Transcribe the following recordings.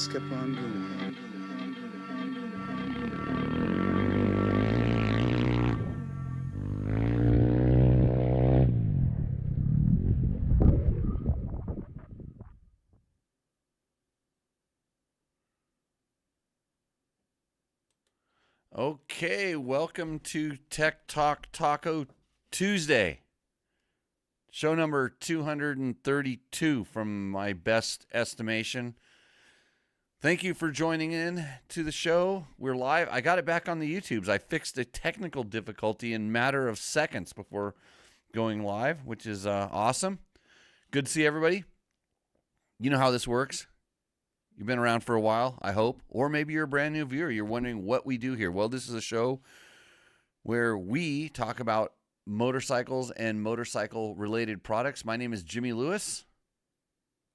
just kept on going. Okay, welcome to Tech Talk Taco Tuesday. Show number 232 from my best estimation. Thank you for joining in to the show. We're live. I got it back on the YouTubes. I fixed a technical difficulty in a matter of seconds before going live, which is awesome. Good to see everybody. You know how this works. You've been around for a while, I hope. Or maybe you're a brand new viewer. You're wondering what we do here. Well, this is a show where we talk about motorcycles and motorcycle-related products. My name is Jimmy Lewis.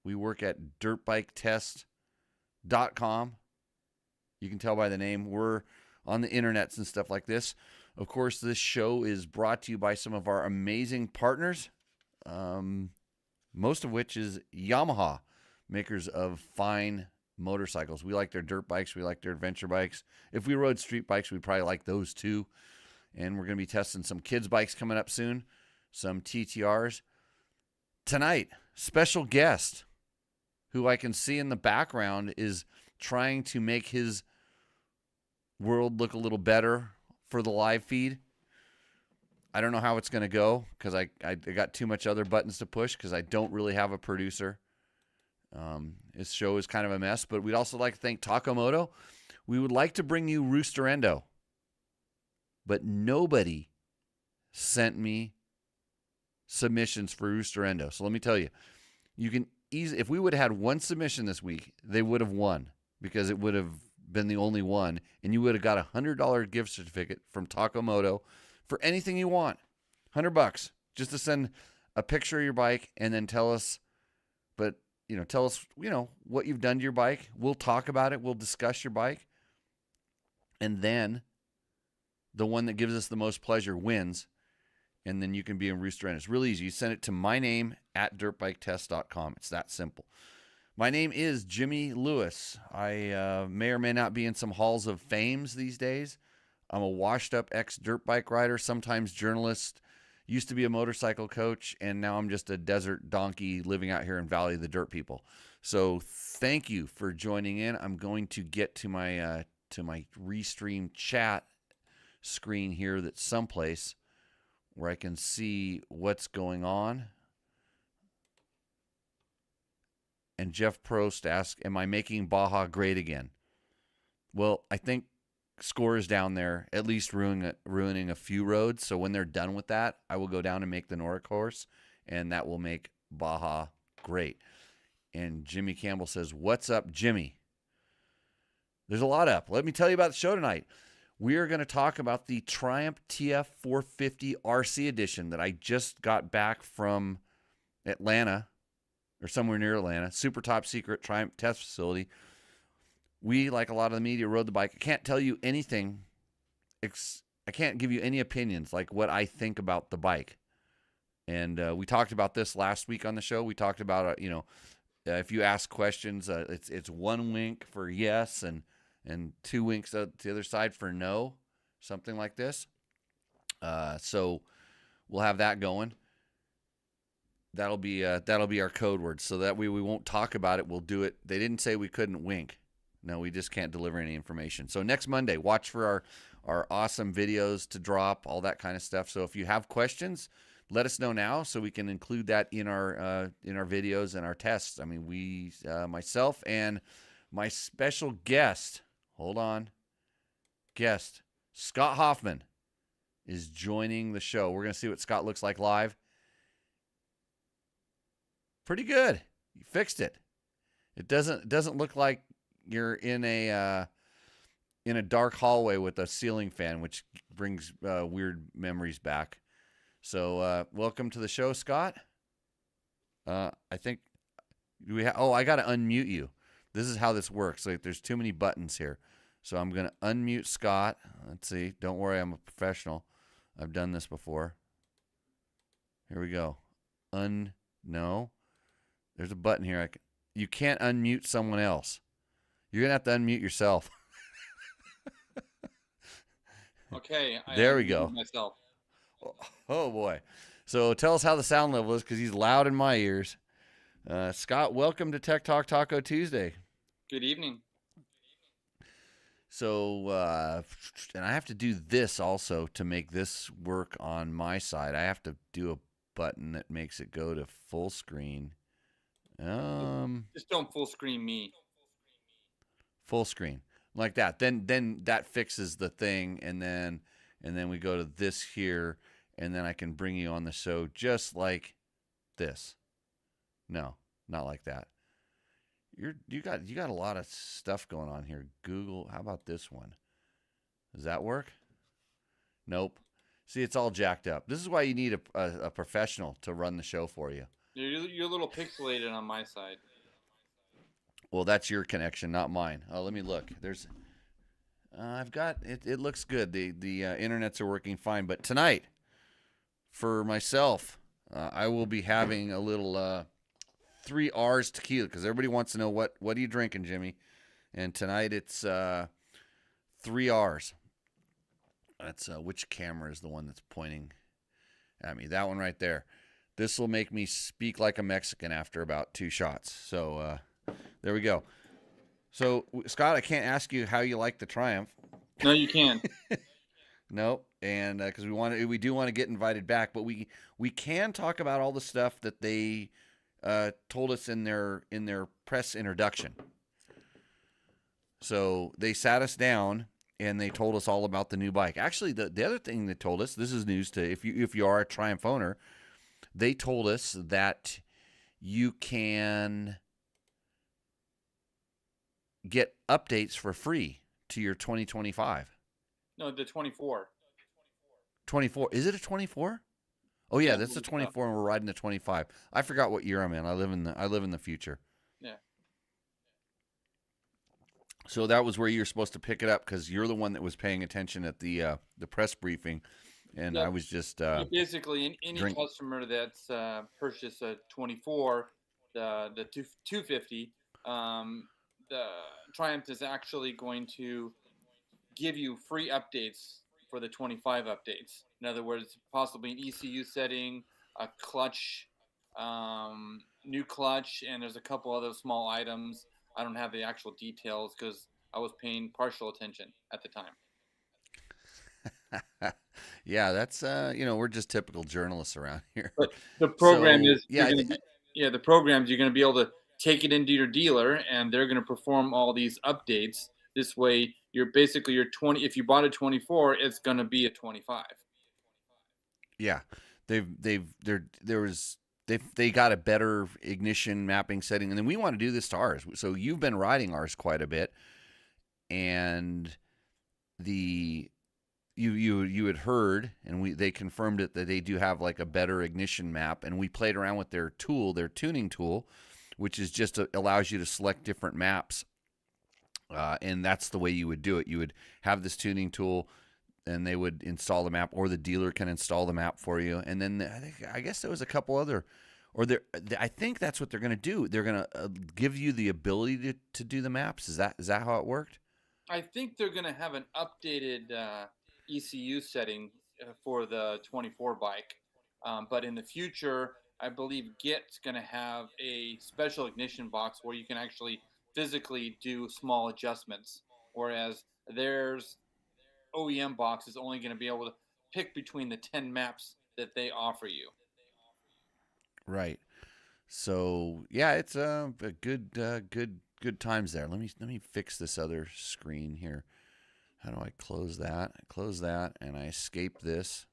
We work at dirtbiketest.com. You can tell by the name. We're on the internets and stuff like this. Of course, this show is brought to you by some of our amazing partners, most of which is Yamaha, makers of fine motorcycles. We like their dirt bikes. We like their adventure bikes. If we rode street bikes, we'd probably like those too. And we're going to be testing some kids' bikes coming up soon, some TTRs. Tonight, special guest who I can see in the background is trying to make his world look a little better for the live feed. I don't know how it's going to go because I got too much other buttons to push because I don't really have a producer. His show is kind of a mess, but we'd also like to thank Moto. We would like to bring you Roosterendo, but nobody sent me submissions for Roosterendo. So let me tell you, you can if we would have had one submission this week, they would have won because it would have been the only one, and you would have got $100 gift certificate from Moto for anything you want. $100 just to send a picture of your bike and then tell us, tell us, what you've done to your bike. We'll talk about it. We'll discuss your bike. And then the one that gives us the most pleasure wins. And then you can be in Rooster End. It's really easy. You send it to my name at dirtbiketest.com. It's that simple. My name is Jimmy Lewis. I may or may not be in some halls of fames these days. I'm a washed-up ex-dirt bike rider, sometimes journalist. Used to be a motorcycle coach, and now I'm just a desert donkey living out here in Valley of the Dirt People. So thank you for joining in. I'm going to get to my Restream chat screen here that's someplace where I can see what's going on. And Jeff Prost asked, am I making Baja great again? Well, I think Score is down there, at least ruining a few roads. So when they're done with that, I will go down and make the Noric course, and that will make Baja great. And Jimmy Campbell says, what's up, Jimmy? There's a lot up. Let me tell you about the show tonight. We are going to talk about the Triumph TF 450 RC edition that I just got back from Atlanta, or somewhere near Atlanta. Super top secret Triumph test facility. We, like a lot of the media, rode the bike. I can't tell you anything. I can't give you any opinions like what I think about the bike. And we talked about this last week on the show. We talked about, if you ask questions, it's one wink for yes and two winks to the other side for no, something like this. So we'll have that going. That'll be our code word. So that way we won't talk about it. We'll do it. They didn't say we couldn't wink. No, we just can't deliver any information. So next Monday, watch for our awesome videos to drop, all that kind of stuff. So if you have questions, let us know now so we can include that in our videos and our tests. I mean, myself and my special guest, Scott Hoffman is joining the show. We're going to see what Scott looks like live. Pretty good. You fixed it. It doesn't look like you're in a dark hallway with a ceiling fan, which brings weird memories back. So welcome to the show, Scott. I think I got to unmute you. This is how this works. Like, there's too many buttons here. So I'm going to unmute Scott. Let's see. Don't worry, I'm a professional. I've done this before. Here we go. No. There's a button here. You can't unmute someone else. You're going to have to unmute yourself. Okay, There we go. myself. Oh, boy. So tell us how the sound level is, because he's loud in my ears. Scott, welcome to Tech Talk Taco Tuesday. Good evening. So, and I have to do this also to make this work on my side. I have to do a button that makes it go to full screen. Just don't full screen me. Full screen like that. Then that fixes the thing, and then we go to this here, and then I can bring you on the show just like this. No, not like that. You got a lot of stuff going on here. Google, how about this one? Does that work? Nope. See, it's all jacked up. This is why you need a professional to run the show for you. You're a little pixelated on my side. Well, that's your connection, not mine. Oh, let me look. There's, I've got it. It looks good. The internets are working fine. But tonight, for myself, I will be having a little 3 R's tequila, because everybody wants to know what are you drinking, Jimmy? And tonight it's 3 R's. That's which camera is the one that's pointing at me? That one right there. This will make me speak like a Mexican after about 2 shots. So there we go. So Scott, I can't ask you how you like the Triumph. No, you can. Nope. And because we do want to get invited back, but we can talk about all the stuff that they told us in their press introduction. So they sat us down and they told us all about the new bike. Actually, the other thing they told us, this is news to if you are a Triumph owner, they told us that you can get updates for free to your 2025. No, the 24. 24. Is it a 24? Oh yeah, that's the 24, and we're riding the 25. I forgot what year I'm in. I live in the future. Yeah. So that was where you're supposed to pick it up, because you're the one that was paying attention at the press briefing, and I was just basically any customer that's purchased a 24, the 250, the Triumph is actually going to give you free updates for the 25 updates. In other words, possibly an ECU setting, a clutch, new clutch, and there's a couple other small items. I don't have the actual details because I was paying partial attention at the time. Yeah, that's we're just typical journalists around here. But the program So, is the programs you're going to be able to take it into your dealer, and they're going to perform all these updates. This way, you're basically your 20. If you bought a 24, it's going to be a 25. Yeah, they got a better ignition mapping setting, and then we want to do this to ours. So you've been riding ours quite a bit, and you had heard, and they confirmed it, that they do have like a better ignition map, and we played around with their tuning tool, which is just allows you to select different maps, and that's the way you would do it. You would have this tuning tool, and they would install the map, or the dealer can install the map for you. And then I guess there was a couple other, I think that's what they're going to do. They're going to give you the ability to do the maps. Is that how it worked? I think they're going to have an updated ECU setting for the 24 bike. But in the future, I believe Git's going to have a special ignition box where you can actually physically do small adjustments, whereas there's OEM box is only going to be able to pick between the 10 maps that they offer you. Right. So yeah, it's a good times there. Let me fix this other screen here. How do I close that? I close that, and I escape this.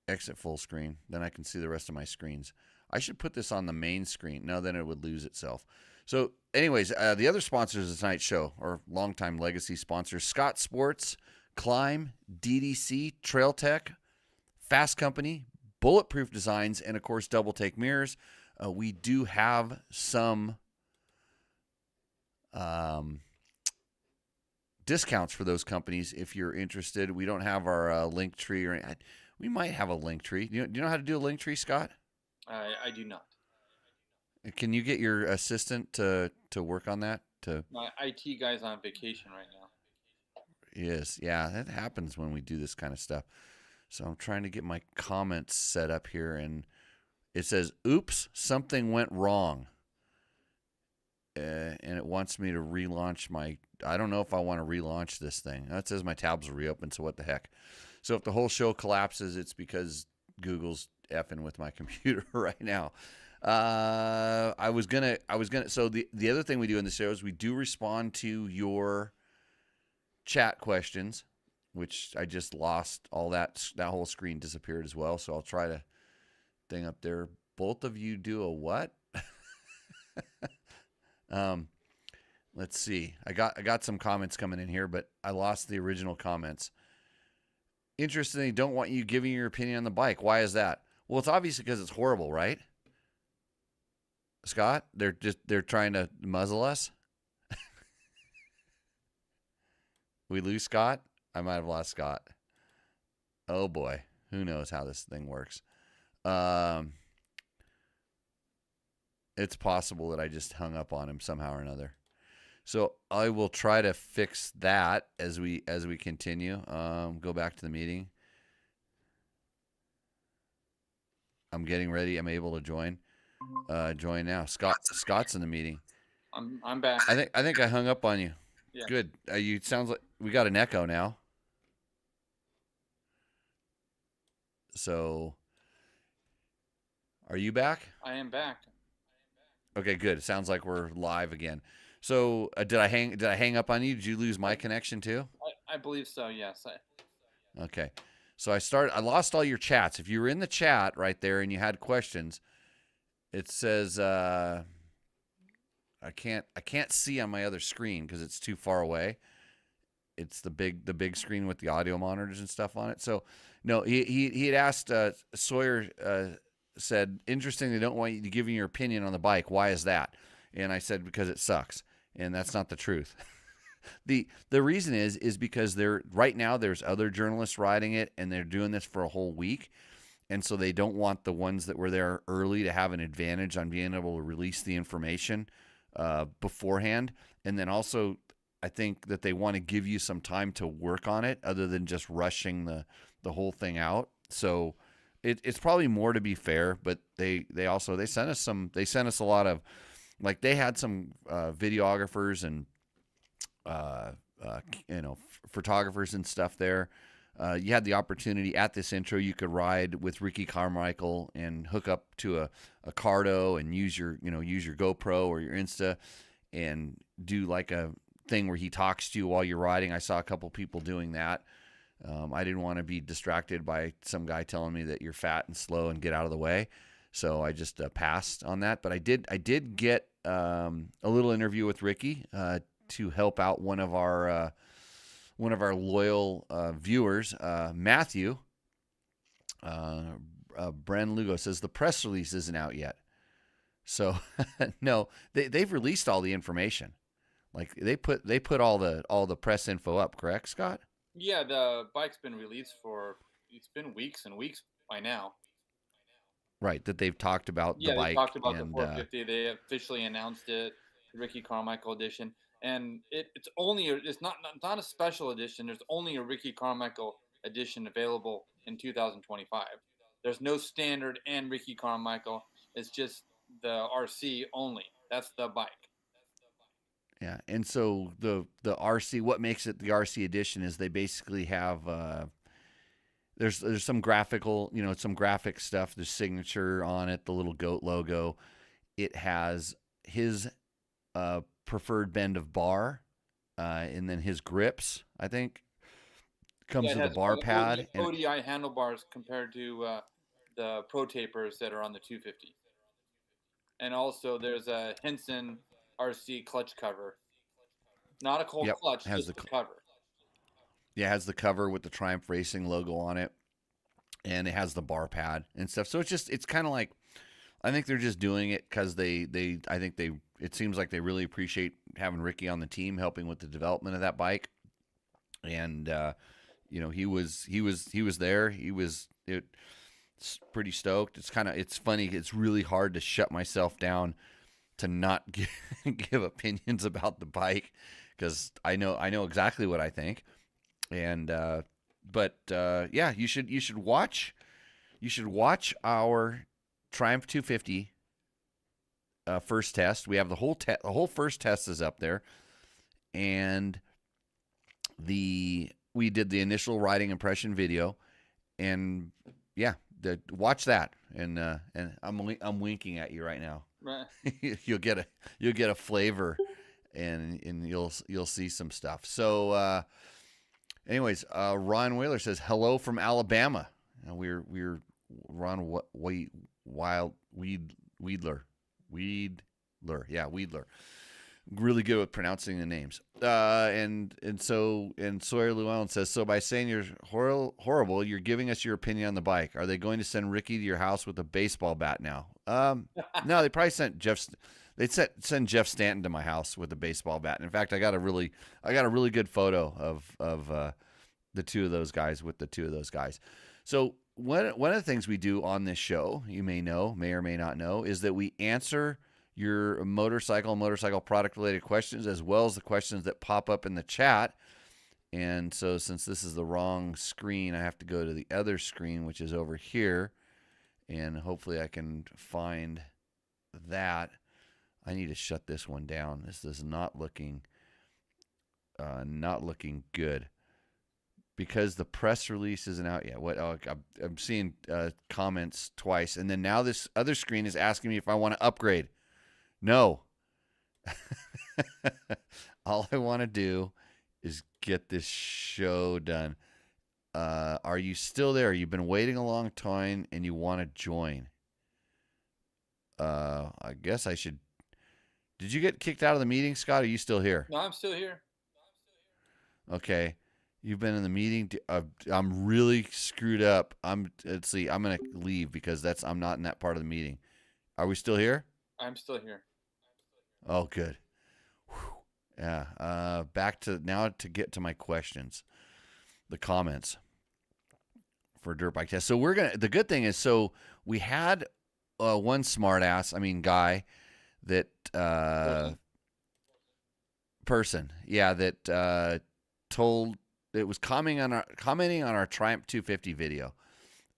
Exit full screen. Then I can see the rest of my screens. I should put this on the main screen. No, then it would lose itself. So anyways, the other sponsors of tonight's show, or longtime legacy sponsors, Scott Sports, Climb, DDC, Trail Tech, Fasst Company, Bulletproof Designs, and of course Double Take Mirrors. We do have some discounts for those companies if you're interested. We don't have our link tree, or we might have a link tree. Do you know how to do a link tree, Scott? I do not. Can you get your assistant to work on that? To My IT guy's on vacation right now. Yes, yeah, that happens when we do this kind of stuff. So I'm trying to get my comments set up here, and it says, "Oops, something went wrong," and it wants me to relaunch my. I don't know if I want to relaunch this thing. That says my tabs are reopened. So what the heck? So if the whole show collapses, it's because Google's effing with my computer right now. I was gonna. So the other thing we do in the show is we do respond to your chat questions, which I just lost all that. That whole screen disappeared as well. So I'll try to thing up there. Both of you do a what? um, let's see. I got some comments coming in here, but I lost the original comments. Interestingly, don't want you giving your opinion on the bike. Why is that? Well, it's obviously because it's horrible, right? Scott, they're trying to muzzle us. We lose Scott? I might have lost Scott. Oh boy, who knows how this thing works. It's possible that I just hung up on him somehow or another. So I will try to fix that as we continue. Go back to the meeting. I'm getting ready. I'm able to join. Join now. Scott's in the meeting. I'm back. I think I hung up on you. Yeah. Good. You sounds like we got an echo now. So, are you back? I am back. Okay, good. It sounds like we're live again. So, did I hang up on you? Did you lose my connection too? I believe so. Yes. Okay. So I lost all your chats. If you were in the chat right there and you had questions, it says I can't see on my other screen because it's too far away. It's the big screen with the audio monitors and stuff on it. So no, he had asked Sawyer said, interesting, they don't want you to give your opinion on the bike. Why is that? And I said, because it sucks. And that's not the truth. The reason is because right now there's other journalists riding it and they're doing this for a whole week. And so they don't want the ones that were there early to have an advantage on being able to release the information beforehand. And then also I think that they want to give you some time to work on it other than just rushing the whole thing out. So it's probably more to be fair, but they sent us a lot of, like, they had some videographers and photographers and stuff there. You had the opportunity at this intro, you could ride with Ricky Carmichael and hook up to a Cardo and use your GoPro or your Insta and do like a thing where he talks to you while you're riding. I saw a couple people doing that. I didn't want to be distracted by some guy telling me that you're fat and slow and get out of the way. So I just passed on that. But I did get a little interview with Ricky to help out one of our loyal viewers, Matthew. Bren Lugo says the press release isn't out yet. So no, they've released all the information. Like they put all the press info up, correct, Scott? Yeah, the bike's been released it's been weeks and weeks by now. Right, that they've talked about the bike. Yeah, they talked about the 450. They officially announced it, the Ricky Carmichael edition, and it's not a special edition. There's only a Ricky Carmichael edition available in 2025. There's no standard and Ricky Carmichael. It's just the RC only. That's the bike. Yeah, and so the RC, what makes it the RC edition is they basically have there's some graphical, some graphic stuff, the signature on it, the little goat logo. It has his preferred bend of bar, and then his grips, I think, comes with a bar pad. ODI handlebars compared to the Pro Tapers that are on the 250. And also there's a Henson RC clutch cover. Not a cold clutch, just the cover. Yeah, it has the cover with the Triumph Racing logo on it. And it has the bar pad and stuff. So it's kind of like, I think they're just doing it because it seems like they really appreciate having Ricky on the team, helping with the development of that bike. And, he was there. pretty stoked. It's funny. It's really hard to shut myself down to not give opinions about the bike, because I know exactly what I think. And yeah, you should watch our Triumph 250 first test. We have the whole first test is up there, and we did the initial riding impression video, and yeah, watch that. And I'm winking at you right now. Right. You'll get a flavor, and you'll see some stuff. So, anyways, Ron Whaler says hello from Alabama. And we're Ron Weedler. Yeah, Weedler. Really good with pronouncing the names. And Sawyer Llewellyn says, so by saying you're horrible, you're giving us your opinion on the bike. Are they going to send Ricky to your house with a baseball bat now? No, they probably sent send Jeff Stanton to my house with a baseball bat. In fact, I got a really good photo of the two of those guys with the two of those guys. So one of the things we do on this show, you may or may not know, is that we answer your motorcycle product related questions, as well as the questions that pop up in the chat. And so since this is the wrong screen, I have to go to the other screen, which is over here, and hopefully I can find that. I need to shut this one down. This is not looking good, because the press release isn't out yet. I'm seeing comments twice, and then now this other screen is asking me if I want to upgrade. No. All I want to do is get this show done. Are you still there? You've been waiting a long time and you want to join. I guess I should. Did you get kicked out of the meeting, Scott? Are you still here? No, I'm still here. Okay. You've been in the meeting. I'm really screwed up. Let's see. I'm going to leave because I'm not in that part of the meeting. Are we still here? I'm still here. Oh, good. Whew. Yeah. Back to now to get to my questions, the comments for Dirt Bike Test. So the good thing is, so we had one guy that, person. Yeah. That, told, it was commenting on our Triumph 250 video.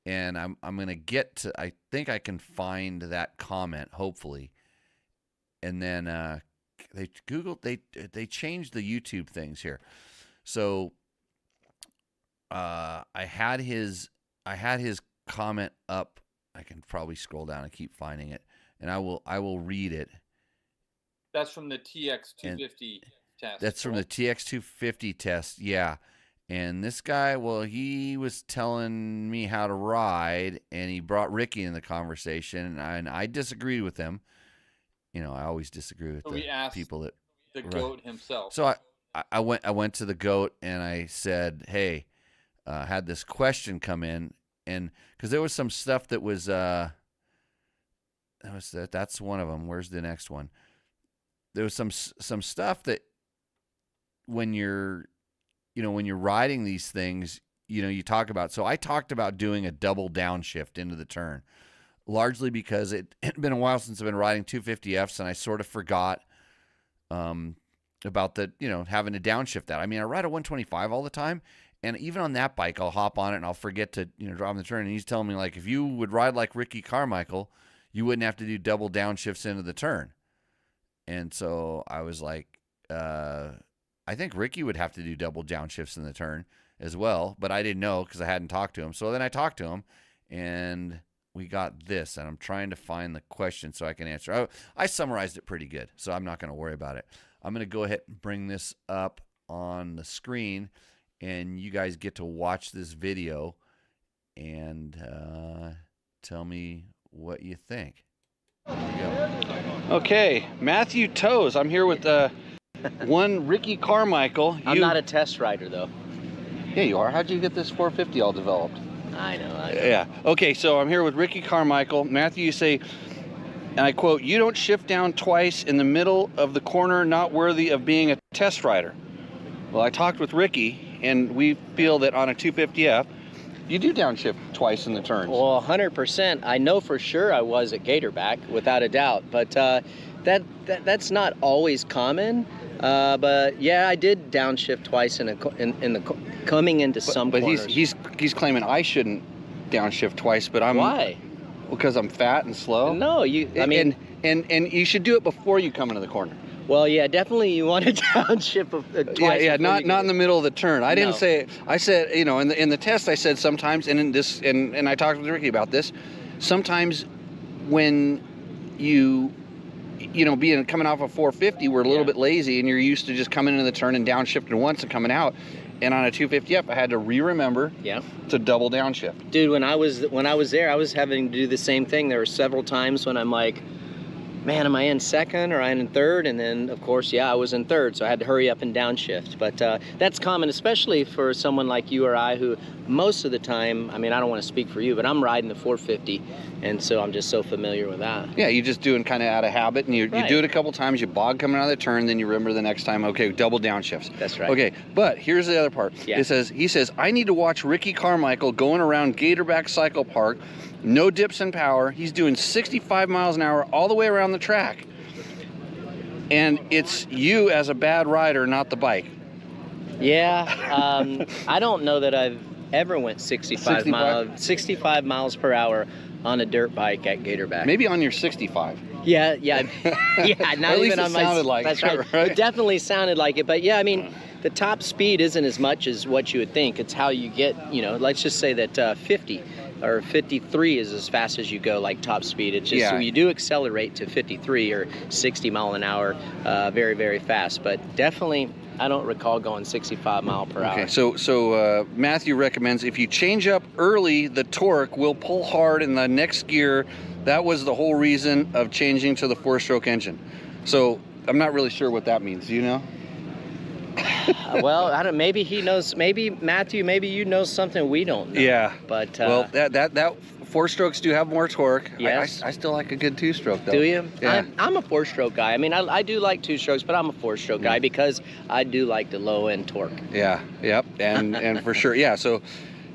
And I'm going to get to, I think I can find that comment, hopefully. And then they changed the YouTube things here. So I had his comment up. I can probably scroll down and keep finding it, and I will read it. That's from the TX250 test. That's from the TX250 test, yeah. And this guy, well, he was telling me how to ride, and he brought Ricky in the conversation, and I disagreed with him. You know, I always disagree with people that the GOAT himself. So I went to the GOAT and I said, hey, had this question come in, and because there was some stuff that was that's one of them. Where's the next one? There was some stuff that when you're riding these things, you talk about. So I talked about doing a double downshift into the turn, largely because it had been a while since I've been riding 250Fs, and I sort of forgot about having to downshift that. I mean, I ride a 125 all the time, and even on that bike, I'll hop on it and I'll forget to drive in the turn. And he's telling me, like, if you would ride like Ricky Carmichael, you wouldn't have to do double downshifts into the turn. And so I was like, I think Ricky would have to do double downshifts in the turn as well, but I didn't know because I hadn't talked to him. So then I talked to him, and we got this, and I'm trying to find the question so I can answer. I summarized it pretty good, so I'm not going to worry about it. I'm going to go ahead and bring this up on the screen, and you guys get to watch this video and tell me what you think. Here we go. Okay, Matthew Toes. I'm here with one Ricky Carmichael. I'm not a test rider, though. Yeah, you are. How'd you get this 450 all developed? I know. Yeah. Okay, so I'm here with Ricky Carmichael. Matthew, you say, and I quote, "You don't shift down twice in the middle of the corner, not worthy of being a test rider." Well, I talked with Ricky, and we feel that on a 250F, you do downshift twice in the turns. Well, 100%. I know for sure I was at Gatorback, without a doubt. But that's not always common. But yeah, I did downshift twice coming into some corners. But he's claiming I shouldn't downshift twice. But I'm Why? Because I'm fat and slow. No, and you should do it before you come into the corner. Well, yeah, definitely you want to downshift twice. Yeah, not in the middle of the turn. I didn't No. say. I said, in the test, I said sometimes, and in this, and I talked with Ricky about this. Sometimes when coming off a 450, we're a little bit lazy, and you're used to just coming into the turn and downshifting once and coming out. And on a 250F, I had to remember to double downshift. Dude, when I was there, I was having to do the same thing. There were several times when I'm like, man, am I in second or am I in third? And then, of course, I was in third, so I had to hurry up and downshift. But that's common, especially for someone like you or I who most of the time, I mean, I don't want to speak for you, but I'm riding the 450, and so I'm just so familiar with that. Yeah, you're just doing kind of out of habit, and you do it a couple times, you bog coming out of the turn, then you remember the next time, okay, double downshifts. That's right. Okay, but here's the other part. Yeah. He says, I need to watch Ricky Carmichael going around Gatorback Cycle Park, no dips in power. He's doing 65 miles an hour all the way around the track. And it's you as a bad rider, not the bike. Yeah, I don't know that I've ever went 65 miles per hour on a dirt bike at Gatorback. Maybe on your 65. Yeah, yeah, not even on my. Sounded like that's it, right? It definitely sounded like it, but yeah, I mean, the top speed isn't as much as what you would think. It's how you get, let's just say that 50 or 53 is as fast as you go, like top speed. It's just so you do accelerate to 53 or 60 mile an hour very, very fast, but definitely I don't recall going 65 mile per hour. Okay, so Matthew recommends if you change up early, the torque will pull hard in the next gear. That was the whole reason of changing to the 4-stroke engine. So I'm not really sure what that means. Do you know? Well, I don't. Maybe he knows. Maybe Matthew. Maybe you know something we don't know. Yeah. But well, that 4-strokes do have more torque. Yes. I still like a good 2-stroke though. Do you? Yeah. I'm a 4-stroke guy. I mean, I do like 2-strokes, but I'm a 4-stroke guy because I do like the low end torque. Yeah. Yep. And for sure. Yeah. So.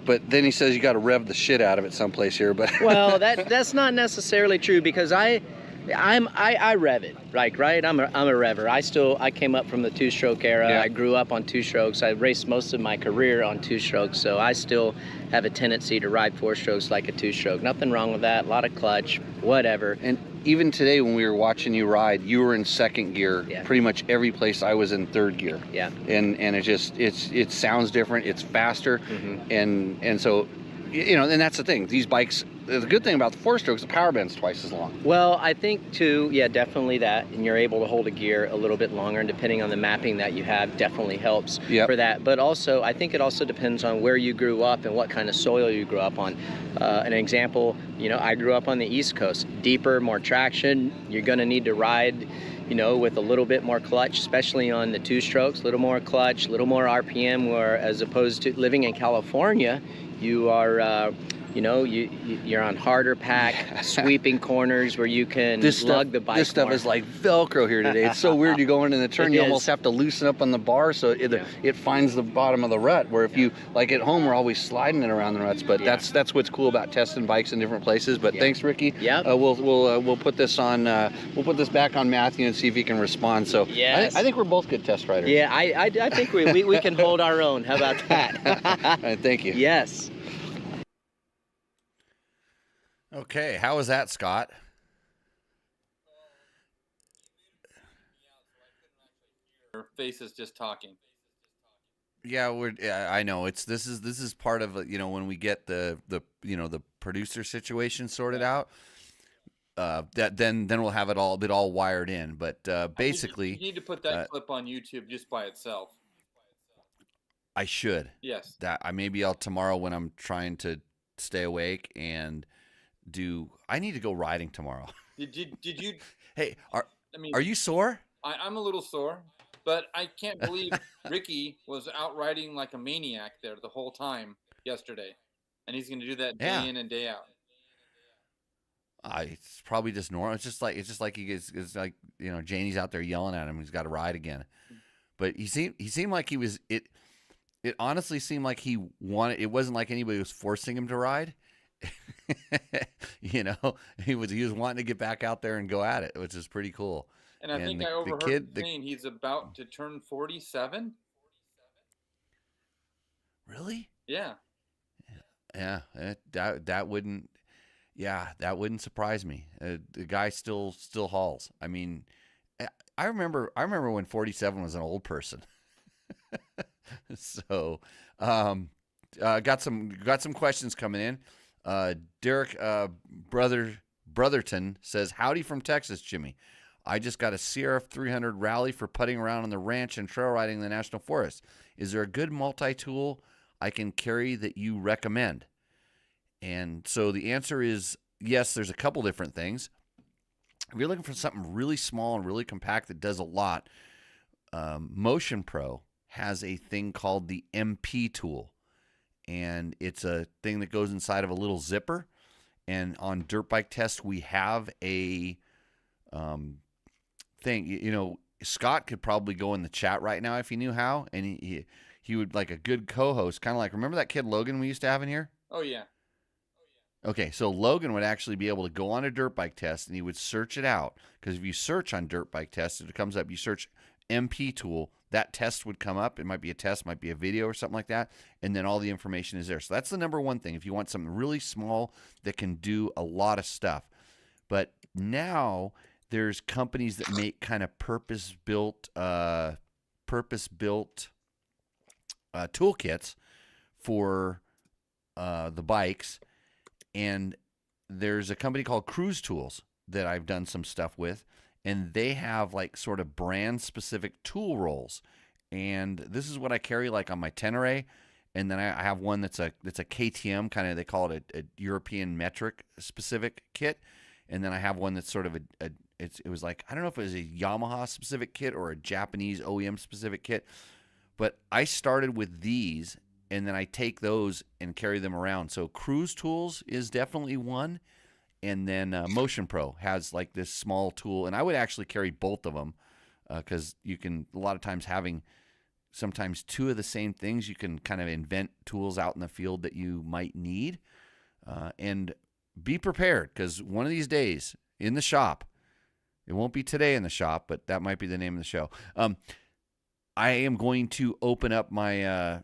But then he says you got to rev the shit out of it someplace here. But well, that's not necessarily true because I rev it, right? I'm a revver. I came up from the 2-stroke era. Yeah. I grew up on 2-strokes. I raced most of my career on 2-strokes, so I still have a tendency to ride 4-strokes like a 2-stroke. Nothing wrong with that. A lot of clutch, whatever. And even today when we were watching you ride, you were in second gear. Yeah. Pretty much every place I was in third gear. Yeah. And it sounds different. It's faster. Mm-hmm. And so, and that's the thing. These bikes. The good thing about the 4-strokes, the power band's twice as long. Well, I think too, definitely that, and you're able to hold a gear a little bit longer, and depending on the mapping that you have, definitely helps for that. But also, I think it also depends on where you grew up and what kind of soil you grew up on. An example, I grew up on the East Coast, deeper, more traction. You're going to need to ride, with a little bit more clutch, especially on the 2-strokes, a little more clutch, a little more RPM, where as opposed to living in California, you are. You're on harder pack, sweeping corners where you can lug the bike. This stuff more. is like Velcro here today. It's so weird. You go into the turn, you almost have to loosen up on the bar so it finds the bottom of the rut. Where if you like at home, we're always sliding it around the ruts. But that's what's cool about testing bikes in different places. But thanks, Ricky. Yeah. We'll put this on. We'll put this back on Matthew and see if he can respond. So yes. I think we're both good test riders. Yeah, I think we can hold our own. How about that? All right, thank you. Yes. Okay, how was that, Scott? Your face is just talking. Yeah, I know. This is part of when we get the producer situation sorted out. That then we'll have it all wired in. But basically, you need to put that clip on YouTube just by itself. I should. Yes. Maybe I'll tomorrow when I'm trying to stay awake and. I need to go riding tomorrow. Did you? Hey, are you sore? I'm a little sore, but I can't believe Ricky was out riding like a maniac there the whole time yesterday, and he's going to do that day in and day out. It's probably just normal. It's just like it's like Janie's out there yelling at him. He's got to ride again, but he seemed like he was it. it honestly seemed like he wanted. It wasn't like anybody was forcing him to ride. You know, he was wanting to get back out there and go at it, which is pretty cool. And I think And I the overheard him kid, saying he's about to turn 47. really, Yeah. yeah, that wouldn't, yeah, that wouldn't surprise me. The guy still hauls. I mean, I remember when 47 was an old person. So, got some questions coming in. Derek Brotherton says, "Howdy from Texas, Jimmy. I just got a CRF 300 Rally for putting around on the ranch and trail riding in the National Forest. Is there a good multi-tool I can carry that you recommend?" And so the answer is yes, there's a couple different things. If you're looking for something really small and really compact that does a lot, Motion Pro has a thing called the MP tool. And it's a thing that goes inside of a little zipper. And on Dirt Bike Test, we have a thing. You know, Scott could probably go in the chat right now if he knew how. And he would, like a good co-host, kind of like, remember that kid Logan we used to have in here? Oh, yeah. Okay, so Logan would actually be able to go on a Dirt Bike Test and he would search it out. Because if you search on Dirt Bike Test, it comes up, you search MP tool, that test would come up. It might be a test, might be a video or something like that. And then all the information is there. So that's the number one thing if you want something really small that can do a lot of stuff. But now there's companies that make kind of purpose-built toolkits for the bikes. And there's a company called Cruise Tools that I've done some stuff with, and they have like sort of brand specific tool rolls. And this is what I carry like on my Tenere. And then I have one that's a KTM kind of, they call it a European metric specific kit. And then I have one that's sort of it was like, I don't know if it was a Yamaha specific kit or a Japanese OEM specific kit, but I started with these. And then I take those and carry them around. So Cruise Tools is definitely one. And then Motion Pro has like this small tool. And I would actually carry both of them because you can, a lot of times having sometimes two of the same things, you can kind of invent tools out in the field that you might need. And be prepared because one of these days in the shop, it won't be today in the shop, but that might be the name of the show. I am going to open up my...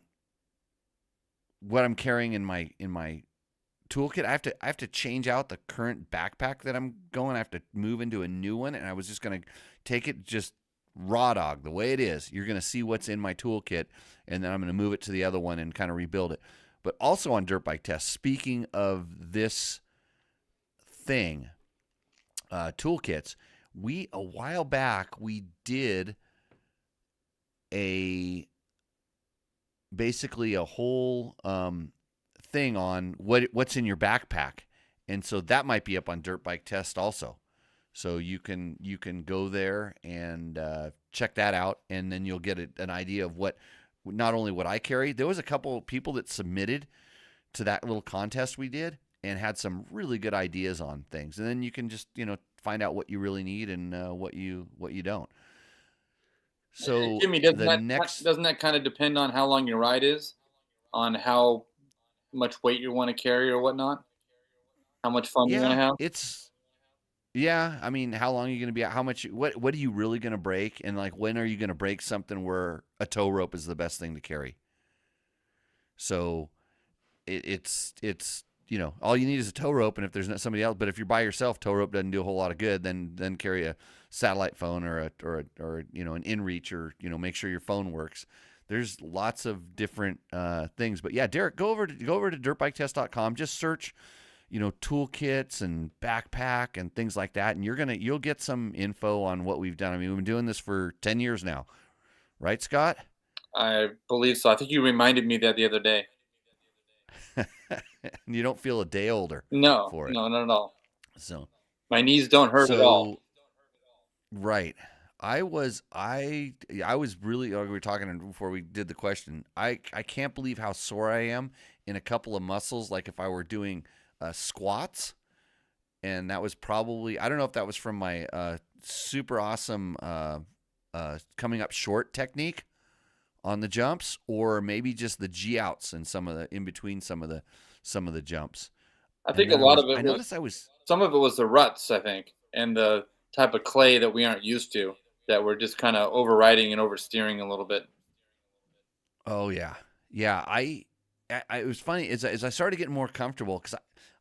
what I'm carrying in my toolkit. I have to change out the current backpack that I'm going. I have to move into a new one, and I was just going to take it just raw dog the way it is. You're going to see what's in my toolkit, and then I'm going to move it to the other one and kind of rebuild it. But also on Dirt Bike Test, speaking of this thing, toolkits, a while back we did basically a whole thing on what's in your backpack, and so that might be up on Dirt Bike Test also. So you can go there and check that out, and then you'll get an idea of what not only what I carry. There was a couple of people that submitted to that little contest we did and had some really good ideas on things, and then you can just find out what you really need and what you don't. So Jimmy, doesn't that kind of depend on how long your ride is, on how much weight you want to carry or whatnot, how much fun you want to have? I mean, how long are you going to be out? How much? What are you really going to break? And like, when are you going to break something where a tow rope is the best thing to carry? So it's all you need is a tow rope, and if there's not somebody else, but if you're by yourself, tow rope doesn't do a whole lot of good. Then carry a satellite phone or an inReach, or make sure your phone works. There's lots of different things. But yeah, Derek, go over to dirtbiketest.com. Just search toolkits and backpack and things like that, and you'll get some info on what we've done. I mean, we've been doing this for 10 years now, right, Scott? I believe so. I think you reminded me that the other day. You don't feel a day older. No, for it. No, not at all. So my knees don't hurt at all. Right. I was really, we were talking before we did the question. I can't believe how sore I am in a couple of muscles. Like if I were doing squats, and that was probably, I don't know if that was from my super awesome coming up short technique on the jumps, or maybe just the G outs and in between some of the jumps. I think a lot of it some of it was the ruts, I think, and the type of clay that we aren't used to, that we're just kind of overriding and oversteering a little bit. Oh yeah, yeah. It was funny as I started getting more comfortable, because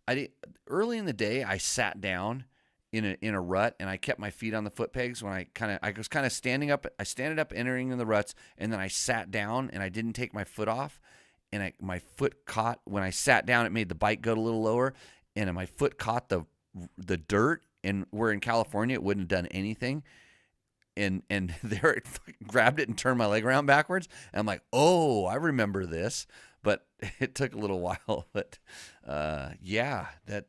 I early in the day I sat down in a rut, and I kept my feet on the foot pegs when I was kind of standing up. I standed up entering in the ruts, and then I sat down and I didn't take my foot off, and my foot caught when I sat down. It made the bike go a little lower, and my foot caught the dirt. And we're in California, it wouldn't have done anything. And there it grabbed it and turned my leg around backwards. And I'm like, oh, I remember this. But it took a little while. But yeah, that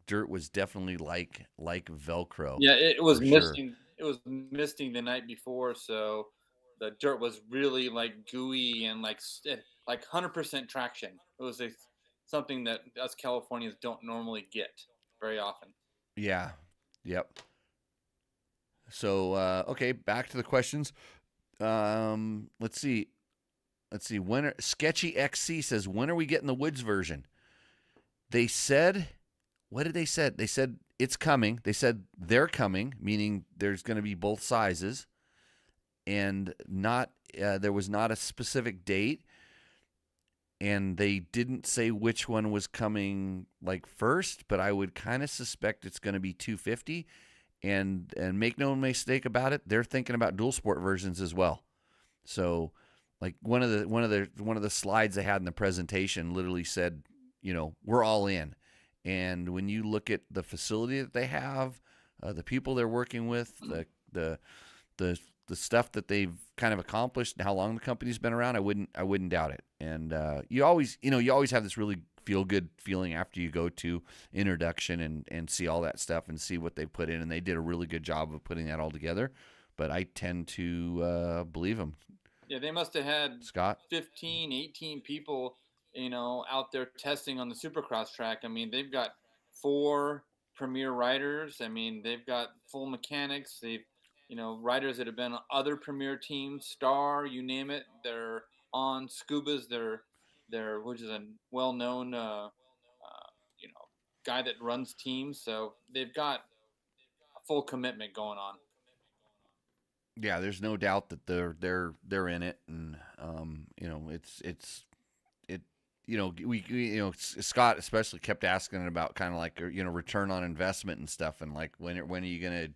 dirt was definitely like Velcro. Yeah, it was misting. Sure. It was misting the night before, so the dirt was really like gooey and like 100% traction. It was something that us Californians don't normally get very often. Yeah. Yep. So okay, back to the questions. Let's see. Sketchy XC says, when are we getting the Woods version? They said, what did they say? They said it's coming. They said they're coming, meaning there's going to be both sizes, and there was not a specific date, and they didn't say which one was coming like first, but I would kind of suspect it's going to be 250. And make no mistake about it, they're thinking about dual sport versions as well. So, like one of the slides they had in the presentation literally said, we're all in. And when you look at the facility that they have, the people they're working with, the stuff that they've kind of accomplished, and how long the company's been around, I wouldn't doubt it. And you always have this really feel good feeling after you go to introduction and see all that stuff and see what they put in, and they did a really good job of putting that all together. But I tend to believe them. Yeah, they must have had Scott 15, 18 people, out there testing on the Supercross track. I mean, they've got 4 premier riders. I mean, they've got full mechanics. They've riders that have been on other premier teams, Star, you name it. They're on Scubas. They're which is a well-known guy that runs teams. So they've got a full commitment going on. Yeah, there's no doubt that they're in it, and Scott especially kept asking about kind of like return on investment and stuff, and like when are you gonna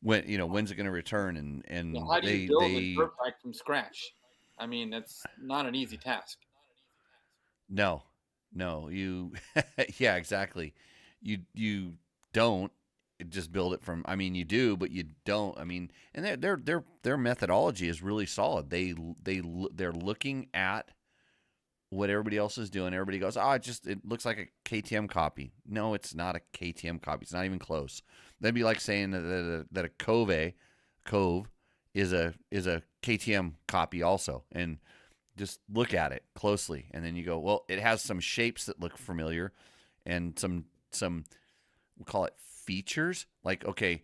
when's it gonna return, and how do you build a dirt bike from scratch? I mean, that's not an easy task. No, you yeah, exactly. You don't just build it from. I mean, you do, but you don't. I mean, and their methodology is really solid. They're looking at what everybody else is doing. Everybody goes, it looks like a KTM copy. No, it's not a KTM copy. It's not even close. That'd be like saying that a Cove is a KTM copy also, and just look at it closely, and then you go, well, it has some shapes that look familiar, and some we'll call it features. Like, okay,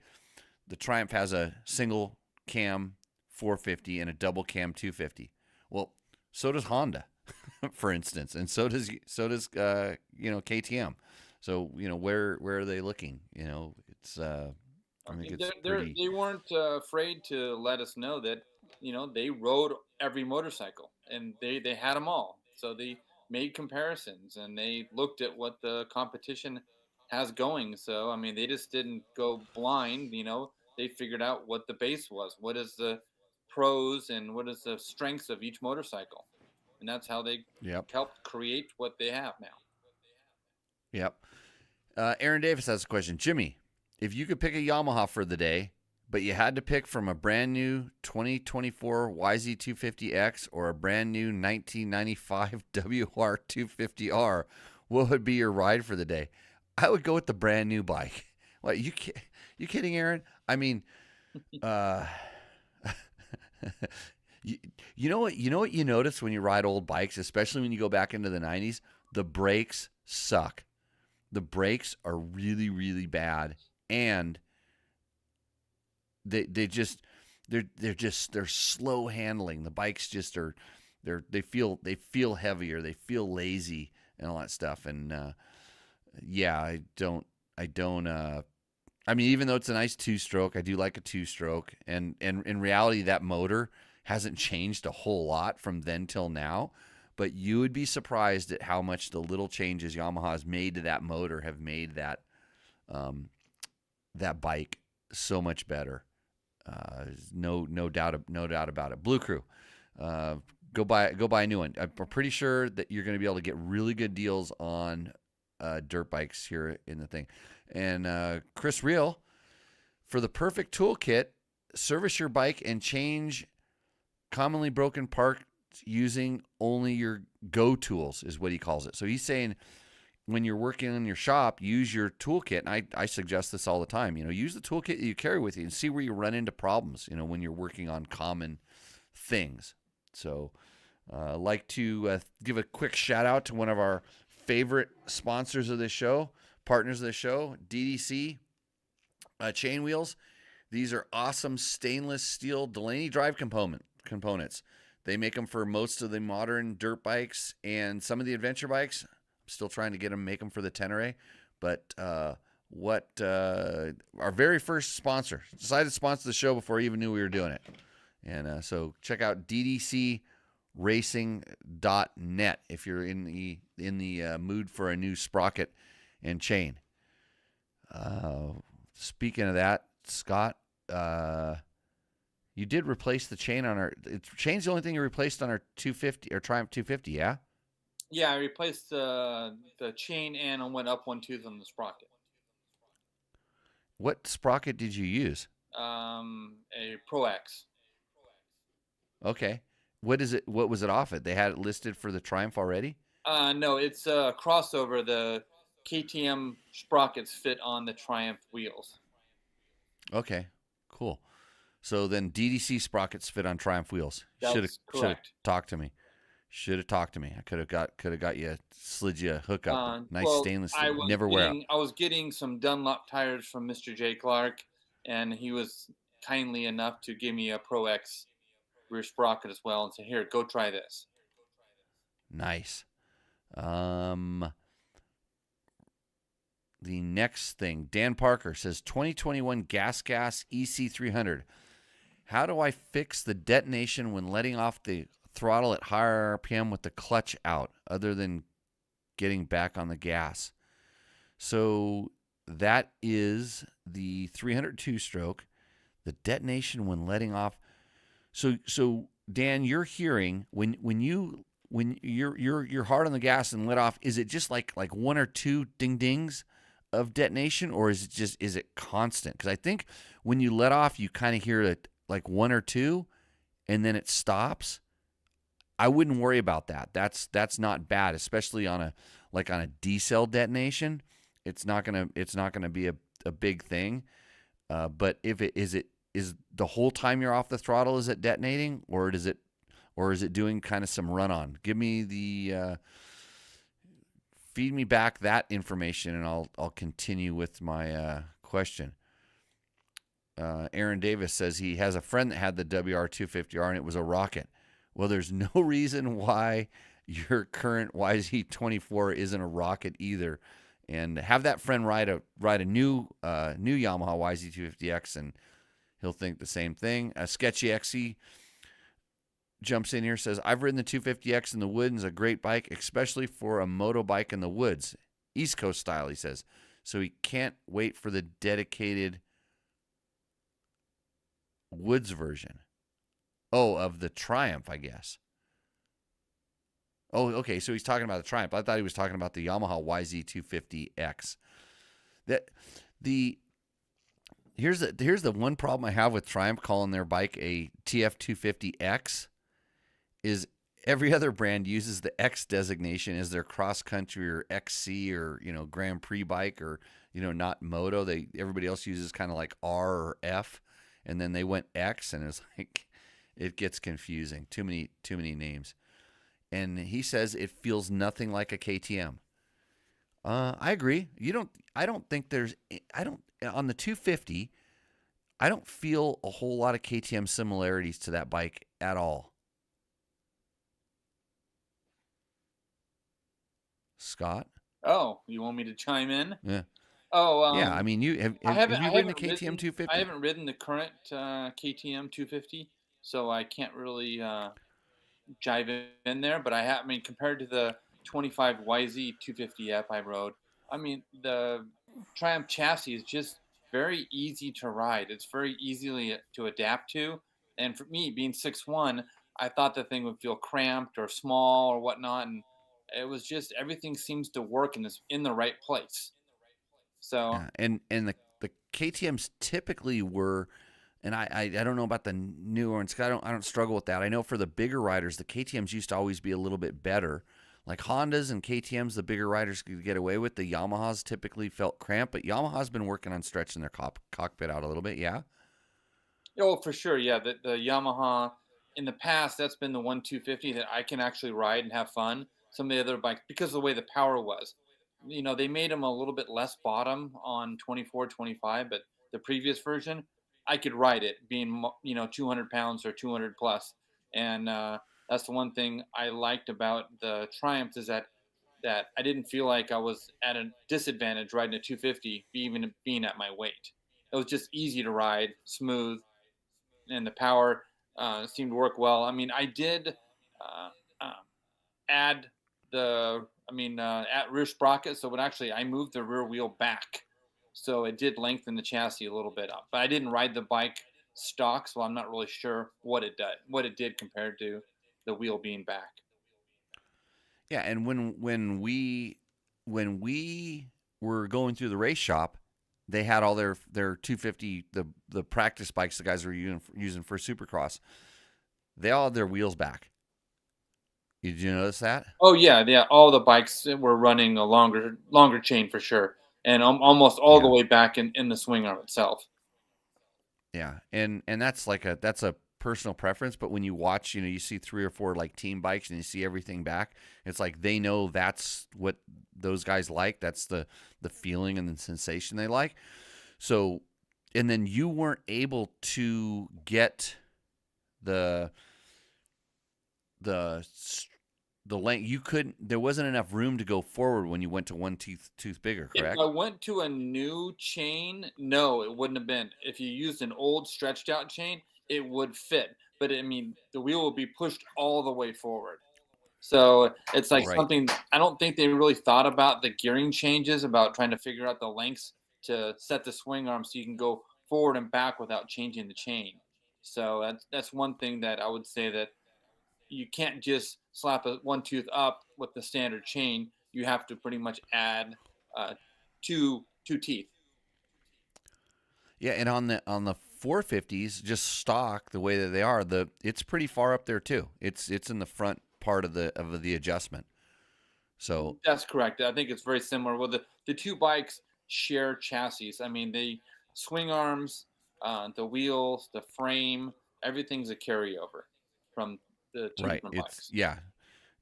the Triumph has a single cam 450 and a double cam 250. Well, so does Honda, for instance, and so does KTM. So where are they looking? It's I think it's pretty... They weren't afraid to let us know that they rode every motorcycle, and they had them all. So they made comparisons, and they looked at what the competition has going. So I mean, they just didn't go blind. They figured out what the base was, what is the pros and what is the strengths of each motorcycle, and that's how they helped create what they have now. Yep. Aaron Davis has a question. Jimmy, if you could pick a Yamaha for the day, but you had to pick from a brand new 2024 YZ250X or a brand new 1995 WR250R, what would be your ride for the day? I would go with the brand new bike. What, you kidding, Aaron? I mean, you know what you notice when you ride old bikes, especially when you go back into the 90s? The brakes suck. The brakes are really, really bad, and they just they're slow handling. The bikes just are they feel heavier, they feel lazy and all that stuff. And yeah, I don't I mean, even though it's a nice two-stroke, I do like a two-stroke, and in reality that motor hasn't changed a whole lot from then till now. But you would be surprised at how much the little changes Yamaha has made to that motor have made that that bike so much better. No doubt about it. Blue Crew, go buy a new one. I'm pretty sure that you're going to be able to get really good deals on dirt bikes here in the thing. And Chris Reel, for the perfect toolkit, service your bike and change commonly broken parts using only your go tools, is what he calls it. So he's saying when you're working in your shop, use your toolkit. And I suggest this all the time. Use the toolkit that you carry with you and see where you run into problems, when you're working on common things. So I'd like to give a quick shout out to one of our favorite sponsors of this show, partners of the show, DDC chain wheels. These are awesome stainless steel Delaney drive components. They make them for most of the modern dirt bikes and some of the adventure bikes. I'm still trying to get them, make them for the Tenere. But our very first sponsor decided to sponsor the show before I even knew we were doing it. And so check out ddcracing.net if you're in the mood for a new sprocket and chain. Speaking of that, Scott, you did replace the chain on our. Chain's the only thing you replaced on our 250 or Triumph 250, yeah? Yeah, I replaced the chain and I went up one tooth on the sprocket. What sprocket did you use? A Pro X. Okay. What was it off it? They had it listed for the Triumph already? No, it's a crossover. The KTM sprockets fit on the Triumph wheels. Okay, cool. So then DDC sprockets fit on Triumph wheels. Should have talked to me. I could have got you, slid you a hookup. Nice stainless steel. Never wear out. I was getting some Dunlop tires from Mr. J. Clark, and he was kindly enough to give me a Pro X rear sprocket as well and say, "Here, go try this." Nice. The next thing, Dan Parker says 2021 Gas EC300. How do I fix the detonation when letting off the throttle at higher RPM with the clutch out, other than getting back on the gas? So that is the 302 stroke, the detonation when letting off. So Dan, you're hearing when you're hard on the gas and let off, is it just like one or two ding dings of detonation, or is it constant? Because I think when you let off, you kind of hear it like one or two, and then it stops. I wouldn't worry about that. That's not bad, especially on a D-cell detonation. It's not gonna be a big thing. But if it is the whole time you're off the throttle, is it detonating, or is it doing kind of some run on? Give me the feed me back that information, and I'll continue with my question. Aaron Davis says he has a friend that had the WR250R and it was a rocket. Well, there's no reason why your current YZ24 isn't a rocket either. And have that friend ride a new Yamaha YZ250X, and he'll think the same thing. Sketchy XC jumps in here, says, I've ridden the 250X in the woods, and it's a great bike, especially for a moto bike in the woods. East Coast style, he says. So he can't wait for the dedicated woods version. Oh, of the Triumph, I guess. Oh, okay, so he's talking about the Triumph. I thought he was talking about the Yamaha YZ250X. Here's the one problem I have with Triumph calling their bike a TF250X is every other brand uses the X designation as their cross country or XC or Grand Prix bike or not Moto. Everybody else uses kind of like R or F, and then they went X, and it's like it gets confusing. Too many names. And he says it feels nothing like a KTM. I agree. On the 250, I don't feel a whole lot of KTM similarities to that bike at all. Scott? Oh, you want me to chime in? Yeah. Oh, Yeah, I mean, have I haven't you I ridden a haven't KTM ridden 250? I haven't ridden the current KTM 250, so I can't really jive in there. But I mean, compared to the 25 YZ 250F I rode, I mean, the Triumph chassis is just very easy to ride. It's very easily to adapt to. And for me, being 6'1", I thought the thing would feel cramped or small or whatnot, and it was just everything seems to work in the right place. So Yeah, and the KTM's typically were, and I don't know about the newer ones. I don't struggle with that. I know for the bigger riders, the KTM's used to always be a little bit better. Like Hondas and KTM's, the bigger riders could get away with. The Yamahas typically felt cramped, but Yamaha's been working on stretching their cockpit out a little bit. Yeah. oh, for sure, yeah. The Yamaha in the past, that's been the 250 that I can actually ride and have fun. Some of the other bikes, because of the way the power was, they made them a little bit less bottom on 24, 25, but the previous version, I could ride it being 200 pounds or 200 plus, and that's the one thing I liked about the Triumph is that I didn't feel like I was at a disadvantage riding a 250, even being at my weight. It was just easy to ride, smooth, and the power seemed to work well. I mean, I did uh, uh, add at rear sprocket, so I moved the rear wheel back, so it did lengthen the chassis a little bit up. But I didn't ride the bike stock, so I'm not really sure what it did compared to the wheel being back. Yeah, and when we were going through the race shop, they had all their 250 the practice bikes the guys were using for Supercross. They all had their wheels back. Did you notice that? Oh yeah, yeah. All the bikes were running a longer chain for sure, and almost all the Yeah. way back in the swing arm itself. Yeah, and that's that's a personal preference. But when you watch, you see 3 or 4 like team bikes, and you see everything back, it's like they know that's what those guys like. That's the feeling and the sensation they like. So, and then you weren't able to get the the the length. You couldn't. There wasn't enough room to go forward when you went to one tooth bigger. Correct? If I went to a new chain, no, it wouldn't have been. If you used an old stretched out chain, it would fit. But I mean, the wheel would be pushed all the way forward. So it's like Right. something I don't think they really thought about the gearing changes, about trying to figure out the lengths to set the swing arm so you can go forward and back without changing the chain. So that's one thing that I would say that you can't just slap one tooth up with the standard chain. You have to pretty much add two teeth. Yeah, and on the 450s, just stock the way that they are, it's pretty far up there too. It's in the front part of the adjustment. So That's correct. I think it's very similar. Well, the two bikes share chassis. I mean, the swing arms, the wheels, the frame, everything's a carryover from the two right, different it's bikes.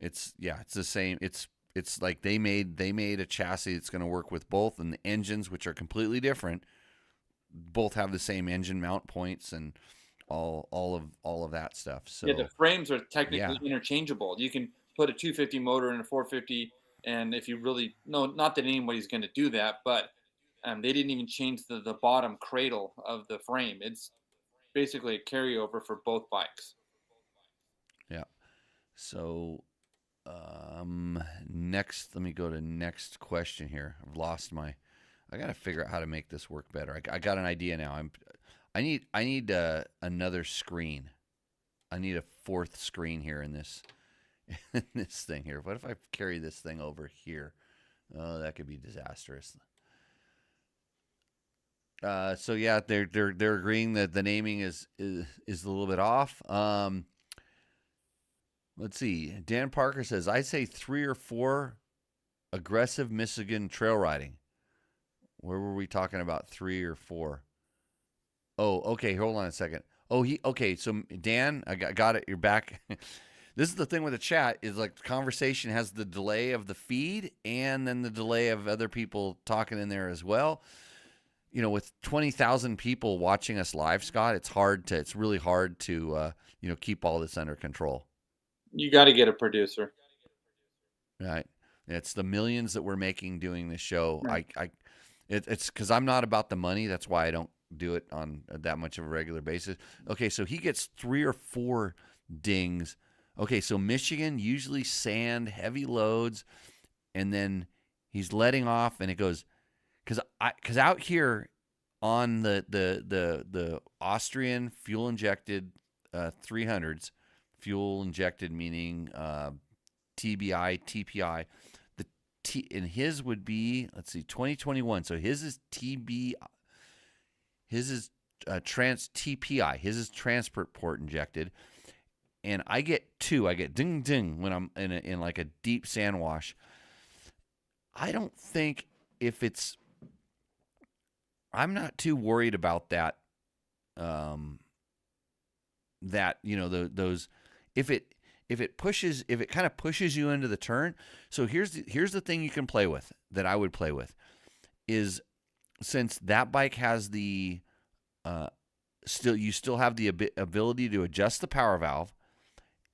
it's the same. It's like they made a chassis that's going to work with both, and the engines, which are completely different, both have the same engine mount points and all of that stuff. So Yeah, the frames are yeah. technically interchangeable. You can put a 250 motor in a 450, and if you really no, not that anybody's going to do that, but they didn't even change the bottom cradle of the frame. It's basically a carryover for both bikes. Yeah. So next, let me go to next question here. I've lost my. I got to figure out how to make this work better. I got an idea now. I need another screen. I need a fourth screen here in this in this thing here. What if I carry this thing over here? Oh, that could be disastrous. So yeah, they're agreeing that the naming is a little bit off. Let's see. Dan Parker says, I'd say 3 or 4 aggressive Michigan trail riding. Where were we talking about 3 or 4? Oh, okay. Hold on a second. Oh, okay. So Dan, I got it. You're back. This is the thing with the chat is like the conversation has the delay of the feed and then the delay of other people talking in there as well. with 20,000 people watching us live, Scott, it's really hard to, keep all this under control. You got to get a producer. Right. It's the millions that we're making doing this show. Right. It's because I'm not about the money. That's why I don't do it on that much of a regular basis. Okay, so he gets 3 or 4 dings. Okay, so Michigan, usually sand, heavy loads, and then he's letting off, and it goes because out here on the Austrian fuel injected 300s, fuel injected meaning TBI, TPI. And his would be, let's see, 2021. So his is TB, his is TPI. His is transport injected. And I get 2. I get ding ding when I'm in like a deep sand wash. I don't think I'm not too worried about that. Those if it kind of pushes you into the turn. So here's the thing you can play with that I would play with is, since that bike has the you still have the ability to adjust the power valve,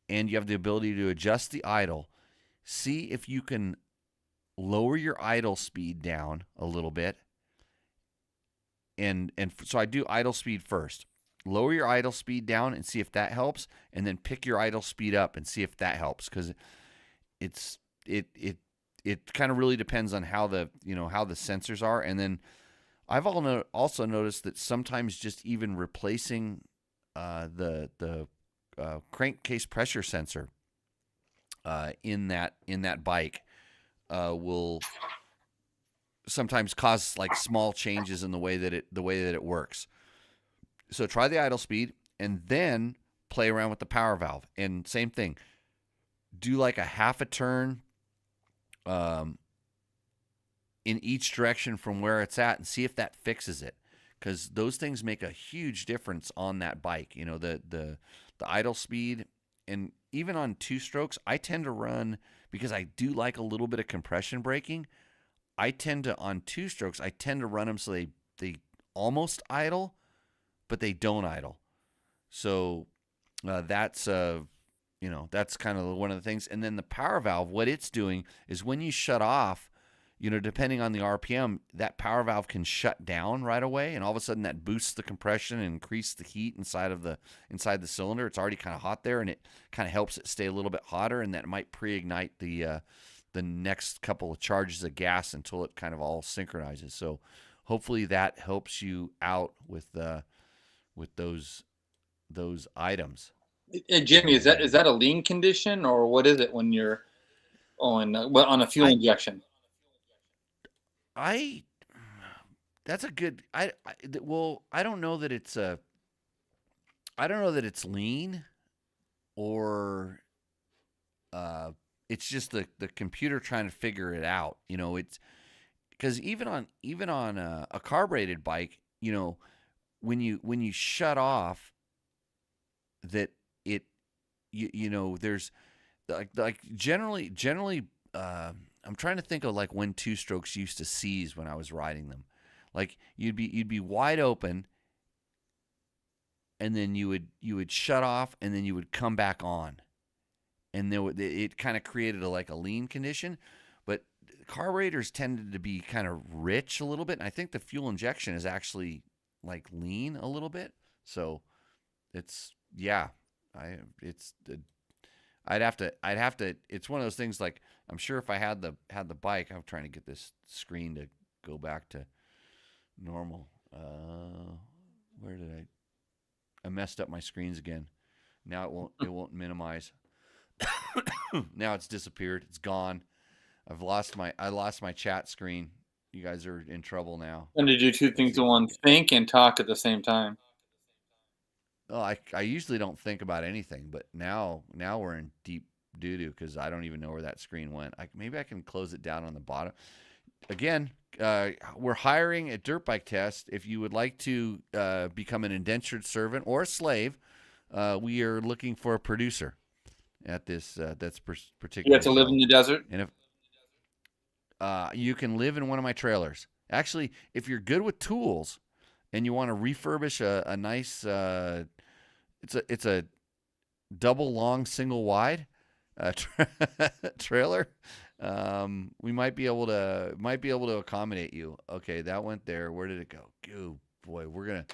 and you have the ability to adjust the idle. See if you can lower your idle speed down a little bit. And so I do idle speed first. Lower your idle speed down and see if that helps, and then pick your idle speed up and see if that helps, because it kind of really depends on how the sensors are. And then I've also noticed that sometimes just even replacing the crankcase pressure sensor in that bike will sometimes cause like small changes in the way that it works. So try the idle speed and then play around with the power valve. And same thing, do like a half a turn in each direction from where it's at, and see if that fixes it, because those things make a huge difference on that bike. The idle speed, and even on 2 strokes, I tend to run, because I do like a little bit of compression braking. On 2 strokes, I tend to run them so they almost idle, but they don't idle. So that's kind of one of the things. And then the power valve, what it's doing is when you shut off, depending on the RPM, that power valve can shut down right away, and all of a sudden that boosts the compression and increases the heat inside the cylinder. It's already kind of hot there, and it kind of helps it stay a little bit hotter, and that might pre-ignite the next couple of charges of gas until it kind of all synchronizes. So hopefully that helps you out with those items. Hey, Jimmy, is that a lean condition, or what is it when you're on a fuel injection? That's a good. I don't know that it's lean, or it's just the computer trying to figure it out. It's because even on a carbureted bike, when you shut off, that there's like generally I'm trying to think of like when 2 strokes used to seize when I was riding them. Like you'd be wide open, and then you would shut off, and then you would come back on, and it kind of created a lean condition. But carburetors tended to be kind of rich a little bit, and I think the fuel injection is actually like lean a little bit. So it's I'd have to. It's one of those things. Like, I'm sure if I had the bike, I'm trying to get this screen to go back to normal. Where did I messed up my screens again. Now it won't minimize. Now it's disappeared. It's gone. I lost my chat screen. You guys are in trouble now. And to do 2 things at once: think and talk at the same time. Oh, I usually don't think about anything, but now we're in deep doo-doo because I don't even know where that screen went. Maybe I can close it down on the bottom. Again, we're hiring at Dirt Bike Test. If you would like to become an indentured servant or a slave, we are looking for a producer at this that's particular. You have to live in the desert? And if you can live in one of my trailers. Actually, if you're good with tools and you want to refurbish a nice, it's a double long, single wide trailer, we might be able to accommodate you. Okay, that went there. Where did it go? Oh boy, we're gonna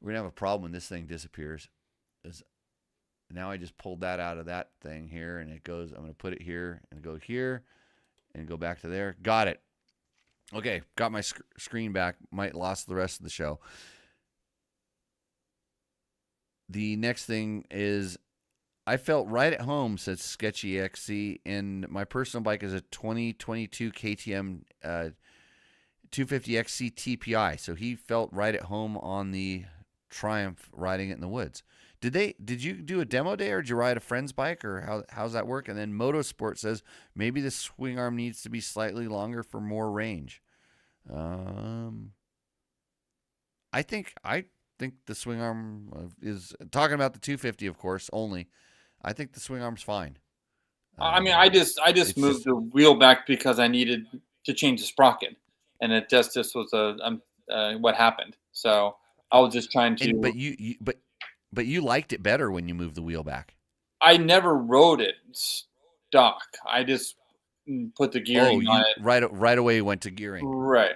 have a problem when this thing disappears. Now I just pulled that out of that thing here, and it goes. I'm gonna put it here and go here, and go back to there. Got it. Okay, got my screen back. Might lost the rest of the show. The next thing is, I felt right at home, says Sketchy XC, and my personal bike is a 2022 KTM 250XC TPI. So he felt right at home on the Triumph riding it in the woods. Did you do a demo day, or did you ride a friend's bike, or how's that work? And then Motosport says maybe the swing arm needs to be slightly longer for more range. I think the swing arm is, talking about the 250, of course, only. I think the swing arm's fine. I mean, I just moved the wheel back because I needed to change the sprocket, and it just was what happened. So I was just trying to. But you liked it better when you moved the wheel back. I never rode it stock. I just put the gearing on it. Right away you went to gearing. Right.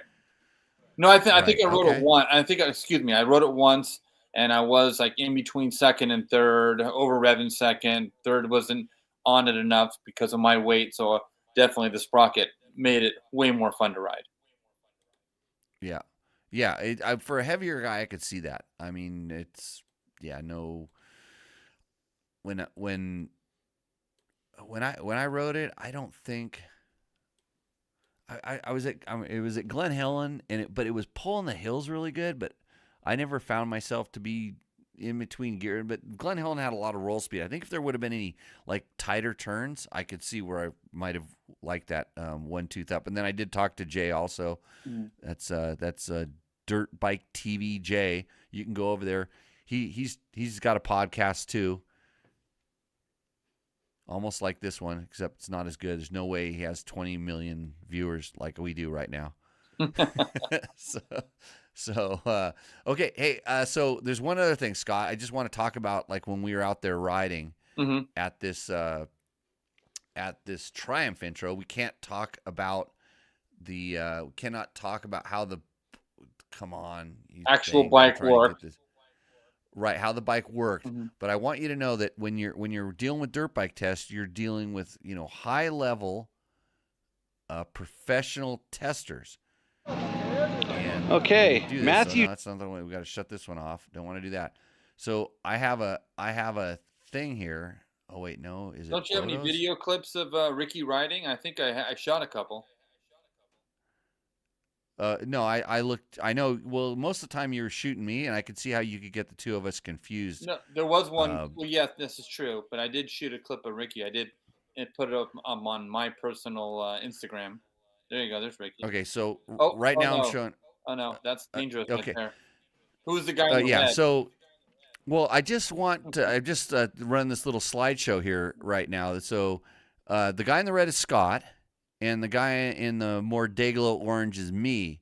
No, I think I rode it once. I rode it once, and I was like in between second and third, over revving second. Third wasn't on it enough because of my weight, so definitely the sprocket made it way more fun to ride. Yeah. Yeah, for a heavier guy, I could see that. I mean, it's no. When I rode it, I don't think I was it was at Glen Helen, but it was pulling the hills really good. But I never found myself to be in between gear. But Glen Helen had a lot of roll speed. I think if there would have been any like tighter turns, I could see where I might have liked that one tooth up. And then I did talk to Jay also. Mm. That's Dirt Bike TV Jay. You can go over there. He's got a podcast too. Almost like this one, except it's not as good. There's no way he has 20 million viewers like we do right now. Okay. Hey, so there's one other thing, Scott. I just want to talk about, like, when we were out there riding at this Triumph intro. We can't talk about cannot talk about how the actual bike worked. Right, how the bike worked. Mm-hmm. But I want you to know that when you're dealing with dirt bike tests, you're dealing with, high level professional testers. And okay, Matthew. So that's another way. We got to shut this one off. Don't want to do that. So I have a thing here. Oh wait, no, is it? Don't you have any video clips of Ricky riding? I think I shot a couple. No, I looked. I know. Well, most of the time you were shooting me, and I could see how you could get the two of us confused. No, there was one. Well, yes, this is true. But I did shoot a clip of Ricky. I did put it up on my personal Instagram. There you go. There's Ricky. Okay, so now I'm showing. Oh no, that's dangerous. Okay. Right there. Who's the guy? In the yeah. red? So, well, I just want to. I just run this little slideshow here right now. So, the guy in the red is Scott. And the guy in the more Dayglow orange is me.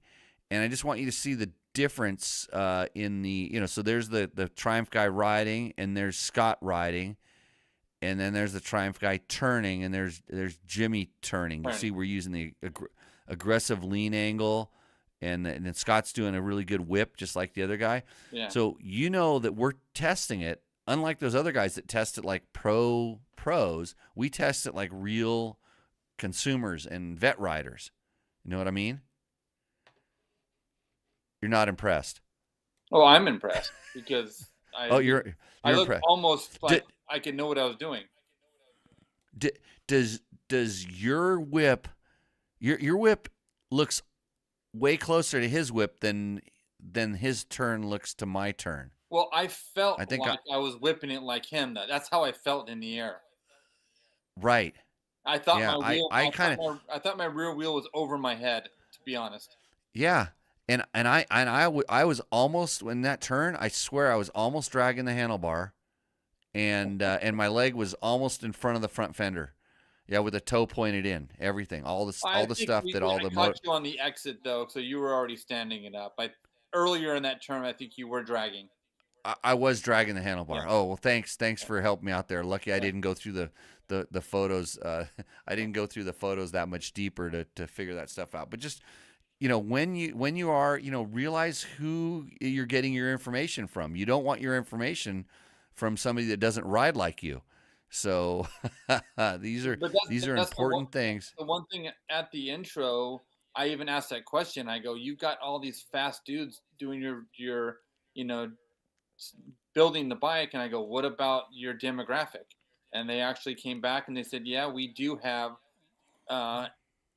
And I just want you to see the difference in the, so there's the Triumph guy riding, and there's Scott riding. And then there's the Triumph guy turning, and there's Jimmy turning. You see we're using the aggressive lean angle, and then Scott's doing a really good whip, just like the other guy. Yeah. So you know that we're testing it, unlike those other guys that test it like pros, we test it like real consumers and vet riders. You know what I mean? You're not impressed. Oh, I'm impressed because you're I look impressed. Almost like I could know what I was doing. Does your whip your whip looks way closer to his whip than his turn looks to my turn? Well, I felt I was whipping it like him. That's how I felt in the air. Right. I thought I thought my rear wheel was over my head, to be honest. Yeah. And I was almost, in that turn, I swear I was almost dragging the handlebar, and my leg was almost in front of the front fender. Yeah, with the toe pointed in, everything, all the I think stuff that all I the caught you on the exit though, so you were already standing it up. Earlier in that term, I think you were dragging. I was dragging the handlebar. Yeah. Oh well, thanks for helping me out there. Lucky I Yeah. didn't go through the photos. I didn't go through the photos that much deeper to figure that stuff out. But just when you are realize who you're getting your information from. You don't want your information from somebody that doesn't ride like you. So these are That's important things. the one thing at the intro. I even asked that question. I go, "You got all these fast dudes doing your you know building the bike," and I go, "What about your demographic?" And they actually came back and they said, "Yeah, we do have uh,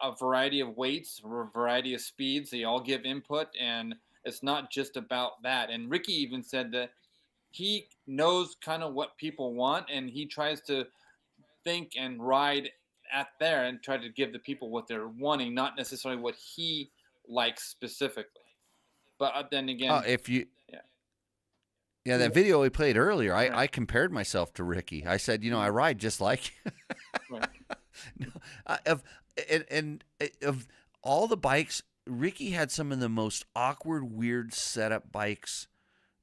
a variety of weights, a variety of speeds. They all give input, and it's not just about that." And Ricky even said that he knows kind of what people want, and he tries to think and ride at there and try to give the people what they're wanting, not necessarily what he likes specifically. But then again, If you yeah, Yeah, that video we played earlier, right, I compared myself to Ricky. I said, I ride just like you. right. No, of all the bikes, Ricky had some of the most awkward, weird setup bikes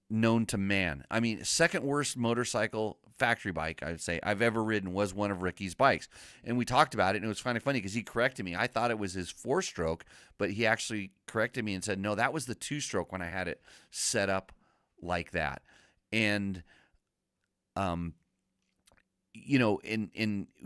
known to man. I mean, second worst motorcycle factory bike I'd say I've ever ridden was one of Ricky's bikes, and we talked about it, and it was kind of funny because he corrected me. I thought it was his 4-stroke, but he actually corrected me and said, no, that was the 2-stroke when I had it set up like that. And in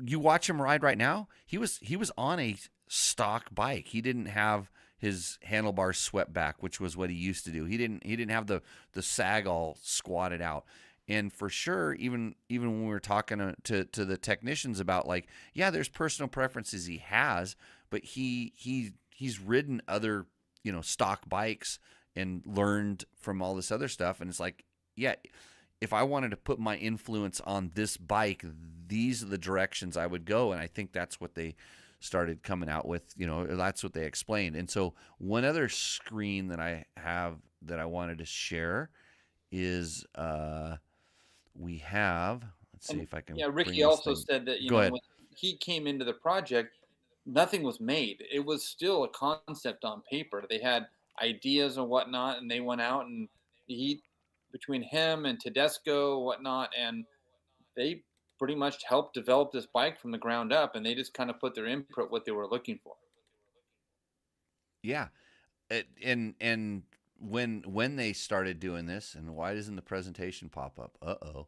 you watch him ride right now, he was on a stock bike. He didn't have his handlebars swept back, which was what he used to do. He didn't have the sag all squatted out. And for sure, even when we were talking to the technicians about like, yeah, there's personal preferences he has, but he's ridden other stock bikes and learned from all this other stuff. And it's like, yeah, if I wanted to put my influence on this bike, these are the directions I would go. And I think that's what they started coming out with, that's what they explained. And so one other screen that I have that I wanted to share is we have, let's see if I can. Yeah, Ricky also said that, Go ahead. when he came into the project, nothing was made. It was still a concept on paper. They had ideas and whatnot, and they went out and between him and Tedesco, whatnot, and they pretty much helped develop this bike from the ground up, and they just kind of put their input what they were looking for. Yeah, and when they started doing this, and why doesn't the presentation pop up? Uh-oh.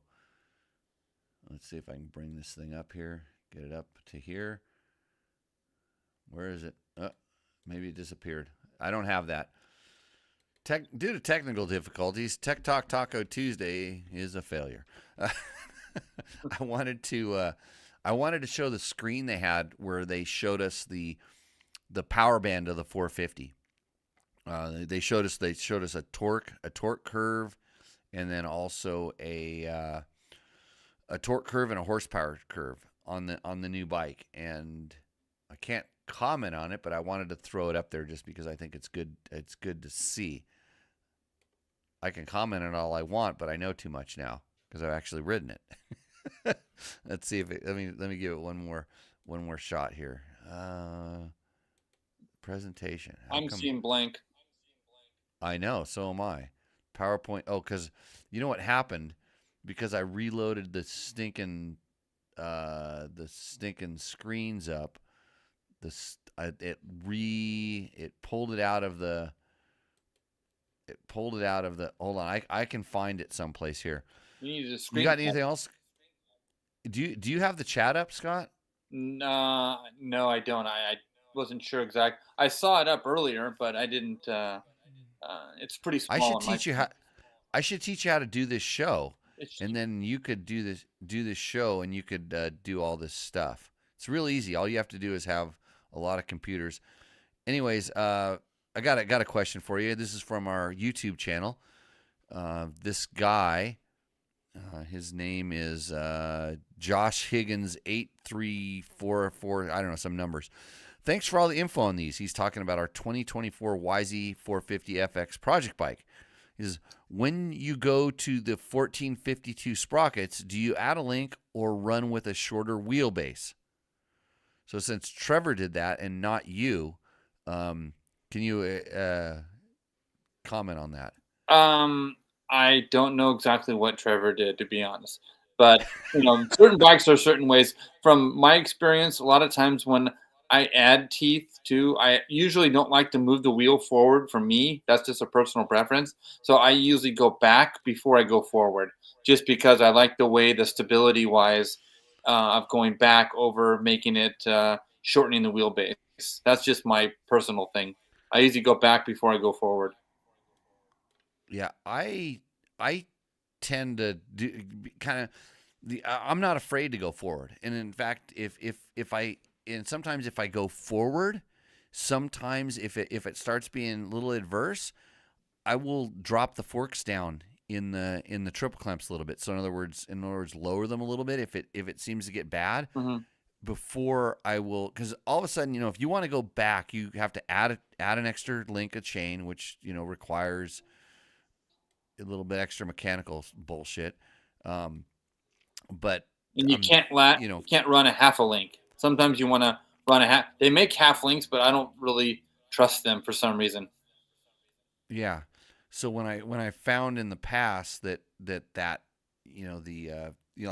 Let's see if I can bring this thing up here, get it up to here. Where is it? Maybe it disappeared. I don't have that. Due to technical difficulties, Tech Talk Taco Tuesday is a failure. I wanted to show the screen they had where they showed us the power band of the 450. They showed us a torque curve, and then also a torque curve and a horsepower curve on the new bike. And I can't comment on it, but I wanted to throw it up there just because I think it's good. It's good to see. I can comment on all I want, but I know too much now because I've actually ridden it. Let's see if let me give it one more shot here. Presentation. I'm seeing blank. I know, so am I. PowerPoint. Oh, because you know what happened? Because I reloaded the stinking screens up. It pulled it out of the. Hold on, I can find it someplace here. You got anything else? Do you have the chat up, Scott? No, I don't. I wasn't sure exact. I saw it up earlier, but I didn't. It's pretty small. I should teach you how to do this show, and then you could do this show, and you could do all this stuff. It's real easy. All you have to do is have a lot of computers. Anyways, I got a question for you. This is from our YouTube channel. This guy, his name is Josh Higgins 8344. I don't know, some numbers. Thanks for all the info on these. He's talking about our 2024 YZ450FX project bike. He says, when you go to the 1452 sprockets, do you add a link or run with a shorter wheelbase? So since Trevor did that and not you, can you comment on that? I don't know exactly what Trevor did, to be honest. But certain bikes are certain ways. From my experience, a lot of times when I add teeth to, I usually don't like to move the wheel forward. For me, that's just a personal preference. So I usually go back before I go forward, just because I like the way the stability wise of going back over making it shortening the wheelbase. That's just my personal thing. I usually go back before I go forward. Yeah, I tend to do kind of I'm not afraid to go forward. And in fact, if I and sometimes if I go forward, sometimes if it starts being a little adverse, I will drop the forks down in the triple clamps a little bit. So in other words, lower them a little bit if it seems to get bad. Mm-hmm. Before I will, because all of a sudden, if you want to go back, you have to add an extra link of chain, which requires a little bit extra mechanical bullshit. But And you can't run a half a link. Sometimes you want to run a half. They make half links, but I don't really trust them for some reason. Yeah. So when I found in the past that like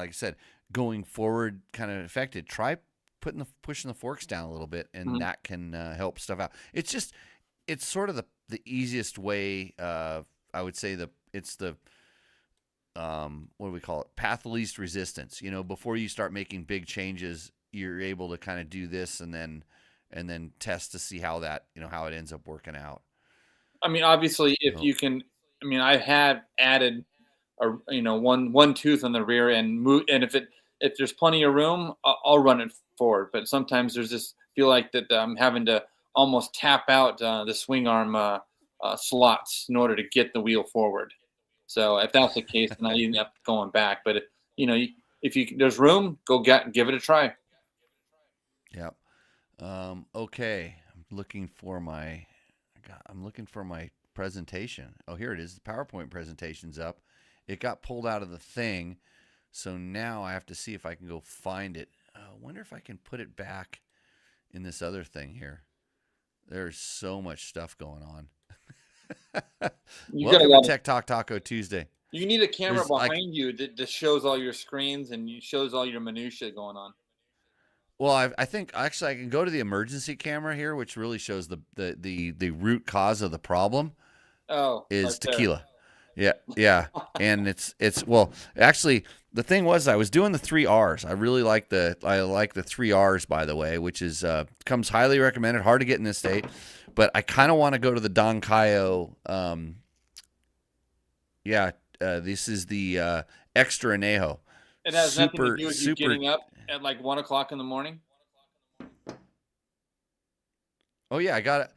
I said, going forward kind of affected, try pushing the forks down a little bit, and Mm-hmm. that can help stuff out. It's sort of the easiest way. I would say it's the what do we call it? Path of least resistance. Before you start making big changes, you're able to kind of do this and then test to see how that how it ends up working out. I mean, obviously, if you can, I mean, I have added one tooth on the rear and move, and if there's plenty of room, I'll run it forward. But sometimes there's just feel like that I'm having to almost tap out the swing arm slots in order to get the wheel forward. So if that's the case, then I end up going back. But if there's room, give it a try. Yep. Okay. I'm looking for my presentation. Oh, here it is. The PowerPoint presentation's up. It got pulled out of the thing, so now I have to see if I can go find it. I wonder if I can put it back in this other thing here. There's so much stuff going on. Welcome to Tech Talk Taco Tuesday. You need a camera behind you that shows all your screens and shows all your minutia going on. Well, I think actually I can go to the emergency camera here, which really shows the root cause of the problem. Oh, is right tequila. Yeah, and it's well, actually, the thing was I was doing the 3 R's. I like the 3 R's, by the way, which is comes highly recommended. Hard to get in this state, but I kind of want to go to the Don Cayo. This is the Extra Anejo. It has nothing to do with you getting up at like 1 o'clock in the morning. Oh yeah, I got it,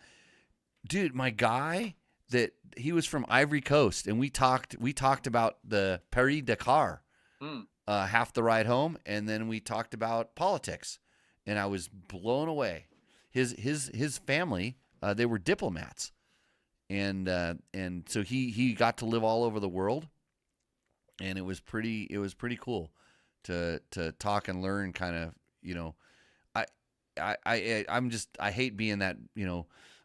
dude. My guy that he was from Ivory Coast, and we talked about the Paris Dakar half the ride home, and then we talked about politics, and I was blown away. His family, they were diplomats, and so he got to live all over the world, and it was pretty cool to talk and learn kind of, I hate being that,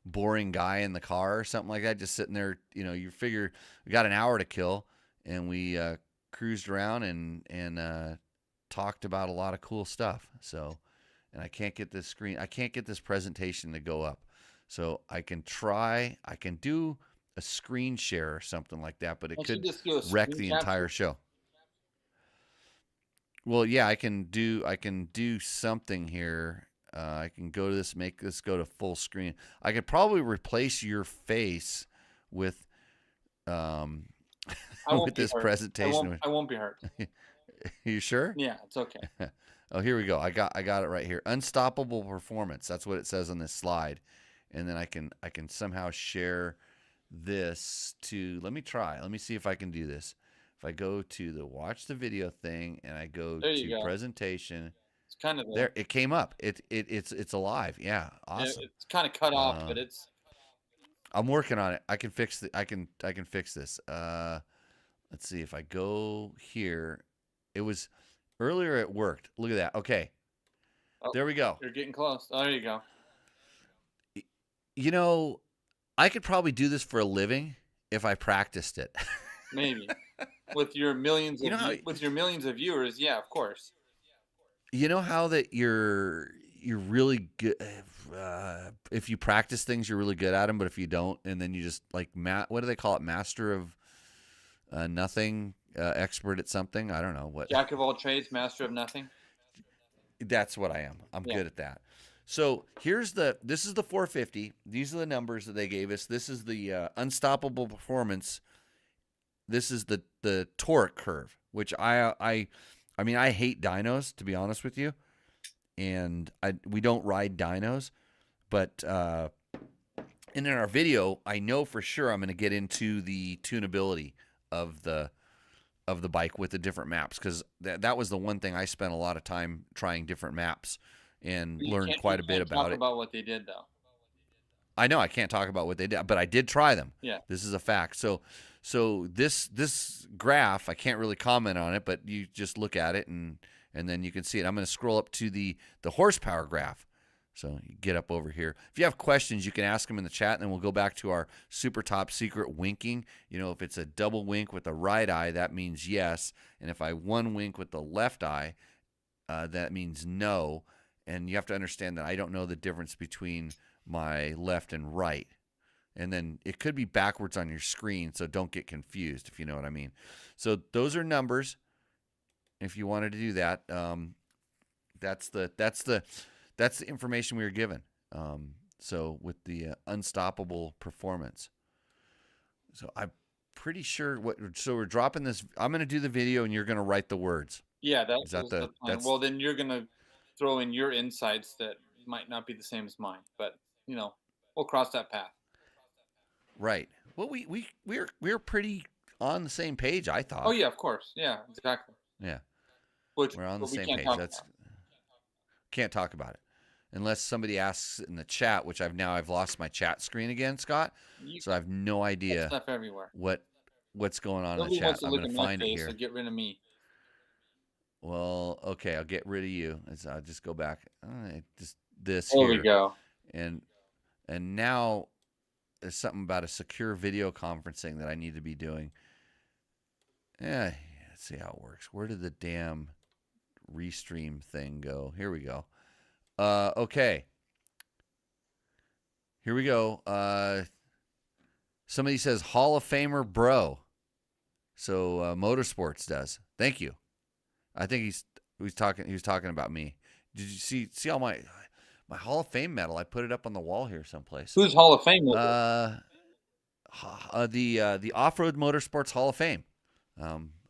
boring guy in the car or something like that, just sitting there. You figure we got an hour to kill, and we cruised around and talked about a lot of cool stuff. So, and I can't get this presentation to go up. So I can do a screen share or something like that, but it could wreck the entire show. Well, yeah, I can do something here. I can go to this, make this go to full screen. I could probably replace your face with with this presentation. I won't be hurt. You sure? Yeah, it's okay. Oh, here we go. I got it right here. Unstoppable performance. That's what it says on this slide. And then I can somehow share this to. Let me try. Let me see if I can do this. If I go to the watch the video thing and I go to presentation. It's kind of there. It came up. It's alive. Yeah, awesome. It's kind of cut off, but it's. I'm working on it. I can fix I can fix this. Let's see if I go here. It was earlier. It worked. Look at that. Okay. There we go. You're getting close. Oh, there you go. You know, I could probably do this for a living if I practiced it. Maybe with your millions of with your millions of viewers, yeah, of course. You know how that you're really good if you practice things, you're really good at them, but if you don't, and then you just like what do they call it? Master of nothing, expert at something. I don't know what. Jack of all trades, master of nothing. That's what I am. I'm good at that. So this is the 450. These are the numbers that they gave us. This is the unstoppable performance. This is the torque curve, which I mean, I hate dynos, to be honest with you, and we don't ride dynos, but and in our video, I know for sure I'm going to get into the tunability of the bike with the different maps, because that was the one thing I spent a lot of time trying different maps and learned quite a bit about it. Talk about what they did, though. I know I can't talk about what they did, but I did try them. Yeah, this is a fact. So this graph, I can't really comment on it, but you just look at it and then you can see it. I'm going to scroll up to the horsepower graph. So you get up over here. If you have questions, you can ask them in the chat, and then we'll go back to our super top secret winking. You know, if it's a double wink with the right eye, that means yes. And if I one wink with the left eye, that means no. And you have to understand that I don't know the difference between my left and right. And then it could be backwards on your screen, so don't get confused, if you know what I mean. So those are numbers. If you wanted to do that, that's the information we were given. So with the unstoppable performance. So I'm pretty sure so we're dropping this. I'm going to do the video, and you're going to write the words. Yeah, that's the plan. Well, then you're going to throw in your insights that might not be the same as mine, but we'll cross that path. Right. Well, we're pretty on the same page, I thought. Oh yeah, of course. Yeah, exactly. Yeah. We're on the same page. Can't talk about it unless somebody asks in the chat, which I've lost my chat screen again, Scott. So I have no idea stuff everywhere. What's going on in the chat. I'm going to find it here. So get rid of me. Well, okay, I'll get rid of you. I'll just go back. Just this there here. There we go. And now there's something about a secure video conferencing that I need to be doing. Let's see how it works. Where did the damn restream thing go? Here we go. Okay. Here we go. Somebody says Hall of Famer bro. So Motorsports does. Thank you. I think he was talking about me. Did you see all my Hall of Fame medal? I put it up on the wall here someplace. Who's Hall of Fame? The Off-Road Motorsports Hall of Fame.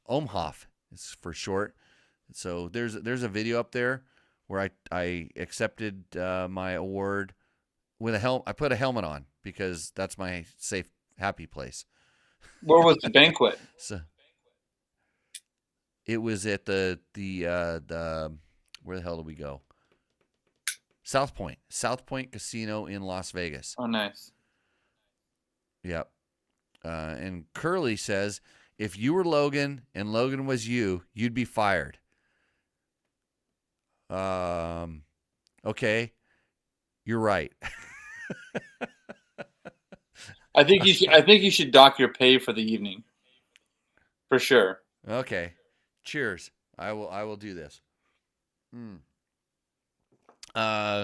OMHOF is for short. So there's a video up there where I accepted my award with a helmet. I put a helmet on because that's my safe, happy place. Where was the banquet? So it was at the where the hell did we go? South Point Casino in Las Vegas. Oh, nice. Yep. And Curly says, if you were Logan and Logan was you, you'd be fired. Okay. You're right. I think you should dock your pay for the evening. For sure. Okay. Cheers. I will do this.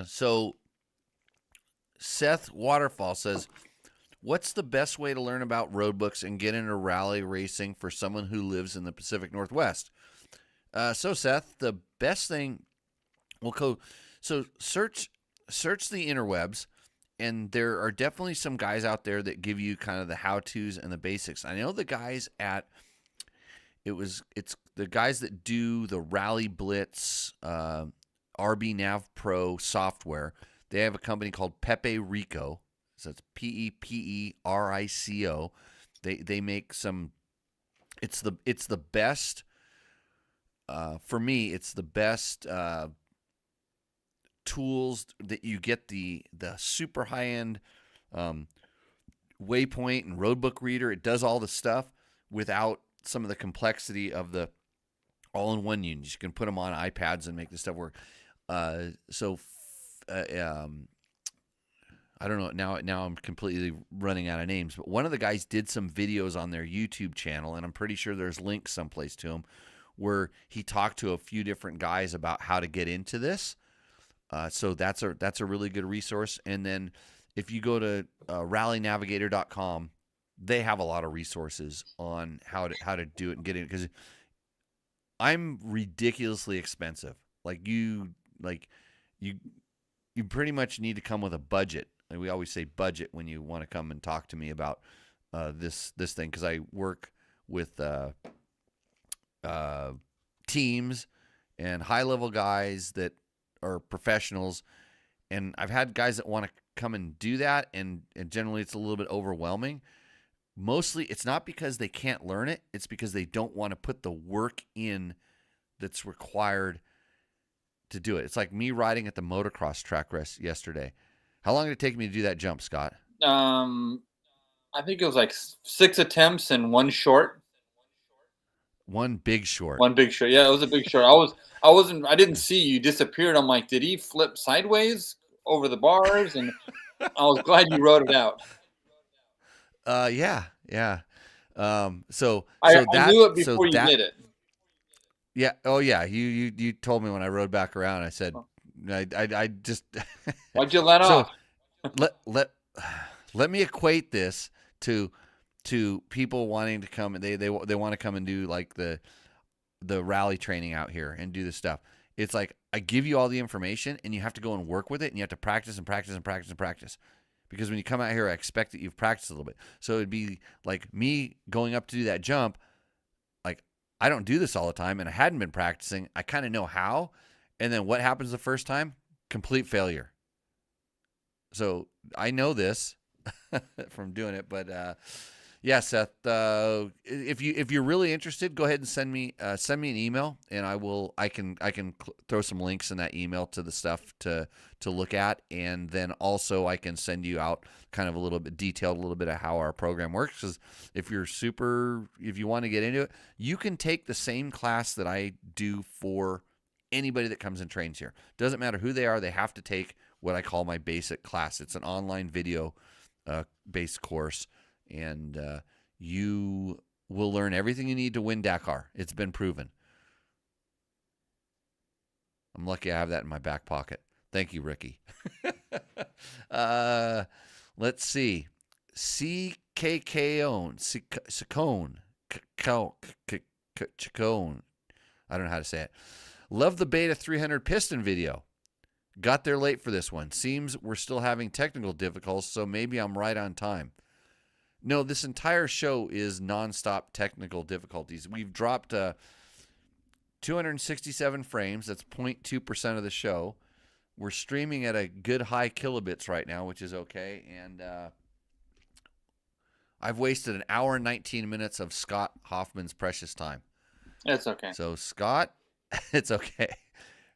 So Seth Waterfall says, what's the best way to learn about road books and get into rally racing for someone who lives in the Pacific Northwest? So Seth, the best thing so search the interwebs, and there are definitely some guys out there that give you kind of the how-tos and the basics. I know the guys it's the guys that do the Rally Blitz RB Nav Pro software. They have a company called Pepe Rico. So it's PEPERICO. They make some. It's the best. For me, it's the best tools that you get the super high end waypoint and roadbook reader. It does all the stuff without some of the complexity of the all-in-one units. You can put them on iPads and make this stuff work. So I don't know. Now I'm completely running out of names, but one of the guys did some videos on their YouTube channel, and I'm pretty sure there's links someplace to him, where he talked to a few different guys about how to get into this. So that's a really good resource. And then if you go to rallynavigator.com, they have a lot of resources on how to do it and get in, because I'm ridiculously expensive. You pretty much need to come with a budget. Like we always say budget when you want to come and talk to me about this thing, because I work with teams and high-level guys that are professionals, and I've had guys that want to come and do that, and generally it's a little bit overwhelming. Mostly it's not because they can't learn it, it's because they don't want to put the work in that's required to do it. It's like me riding at the motocross track yesterday. How long did it take me to do that jump, Scott? I think it was like 6 attempts and one short. One big short. One big short. Yeah, it was a big short. I didn't see you disappeared. I'm like, did he flip sideways over the bars? And I was glad you wrote it out. Yeah. So I knew it before you did it. Yeah. Oh yeah. You told me when I rode back around. I said, I just. Why'd you let off? Let me equate this to people wanting to come. They want to come and do like the rally training out here and do this stuff. It's like I give you all the information and you have to go and work with it, and you have to practice and practice and practice and practice. Because when you come out here, I expect that you've practiced a little bit. So it'd be like me going up to do that jump. Like I don't do this all the time, and I hadn't been practicing. I kind of know how. And then what happens the first time? Complete failure. So I know this from doing it. But yeah, Seth, if you're really interested, go ahead and send me an email, and I can throw some links in that email to the stuff to look at, and then also I can send you out kind of a little bit detailed, a little bit of how our program works. Because if you want to get into it, you can take the same class that I do for anybody that comes and trains here. Doesn't matter who they are, they have to take what I call my basic class. It's an online video based course. And you will learn everything you need to win Dakar. It's been proven. I'm lucky I have that in my back pocket. Thank you, Ricky. Let's see. Chacone. I don't know how to say it. Love the Beta 300 piston video. Got there late for this one. Seems we're still having technical difficulties, so maybe I'm right on time. No, this entire show is nonstop technical difficulties. We've dropped 267 frames. That's 0.2% of the show. We're streaming at a good high kilobits right now, which is okay. And I've wasted an hour and 19 minutes of Scott Hoffman's precious time. It's okay. So, Scott, it's okay.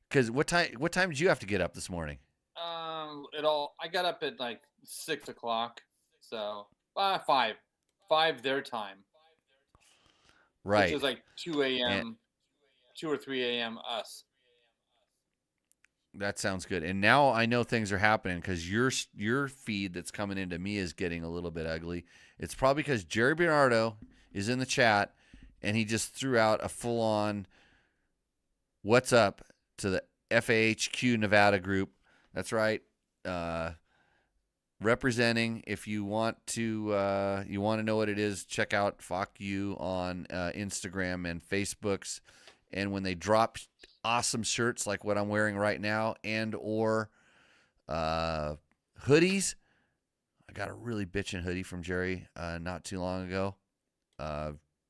Because what time did you have to get up this morning? I got up at like 6 o'clock. So... 5 their time. Right. Which is like 2 a.m., 2 or 3 a.m. us. That sounds good. And now I know things are happening because your feed that's coming into me is getting a little bit ugly. It's probably because Jerry Bernardo is in the chat, and he just threw out a full-on what's up to the FAHQ Nevada group. That's right. Representing, if you want to know what it is, check out Fuck You on Instagram and Facebooks. And when they drop awesome shirts like what I'm wearing right now, and or hoodies, I got a really bitchin' hoodie from Jerry not too long ago.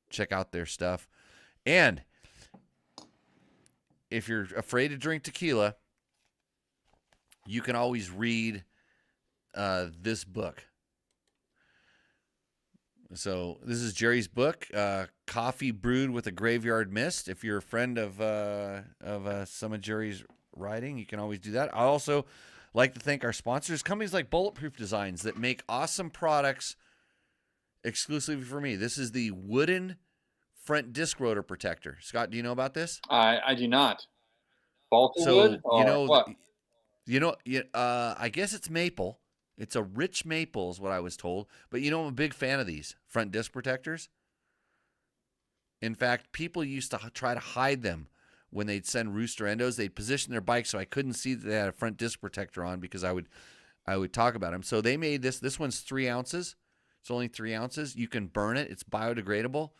Check out their stuff. And if you're afraid to drink tequila, you can always read this book. So this is Jerry's book, Coffee Brewed with a Graveyard Mist. If you're a friend of some of Jerry's writing, you can always do that. I also like to thank our sponsors, companies like Bulletproof Designs that make awesome products exclusively for me. This is the wooden front disc rotor protector. Scott, do you know about this? I do not. balsa wood or what? I guess it's maple. It's a rich maple is what I was told. But I'm a big fan of these front disc protectors. In fact, people used to try to hide them when they'd send rooster endos. They'd position their bike so I couldn't see that they had a front disc protector on because I would talk about them. So they made this. This one's 3 ounces. It's only 3 ounces. You can burn it. It's biodegradable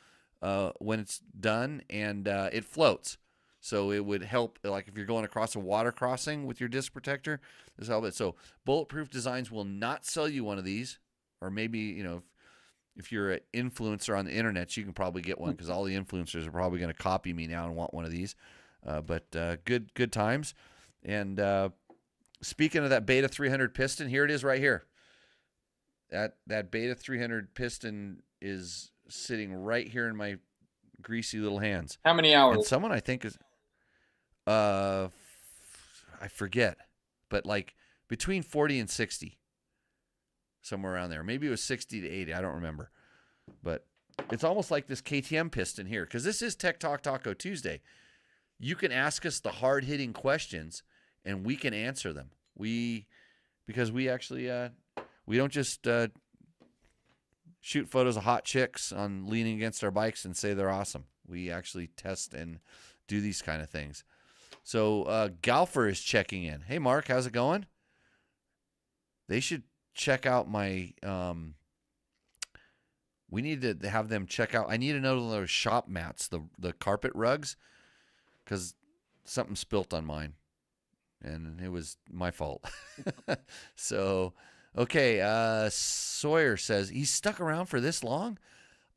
when it's done, and it floats. So it would help, like if you're going across a water crossing with your disc protector, this help it. So Bulletproof Designs will not sell you one of these, or maybe if you're an influencer on the internet, you can probably get one because all the influencers are probably going to copy me now and want one of these. But good times. And speaking of that Beta 300 piston, here it is right here. That Beta 300 piston is sitting right here in my greasy little hands. How many hours? And someone I think is, I forget, but like between 40 and 60, somewhere around there. Maybe it was 60 to 80. I don't remember. But it's almost like this KTM piston here, because this is Tech Talk Taco Tuesday. You can ask us the hard-hitting questions, and we can answer them. Because we actually we don't just shoot photos of hot chicks on leaning against our bikes and say they're awesome. We actually test and do these kind of things. So Galfer is checking in. Hey, Mark, how's it going? They should check out my we need to have them check out. I need to know those shop mats, the carpet rugs, because something spilt on mine, and it was my fault. So, okay, Sawyer says, he's stuck around for this long?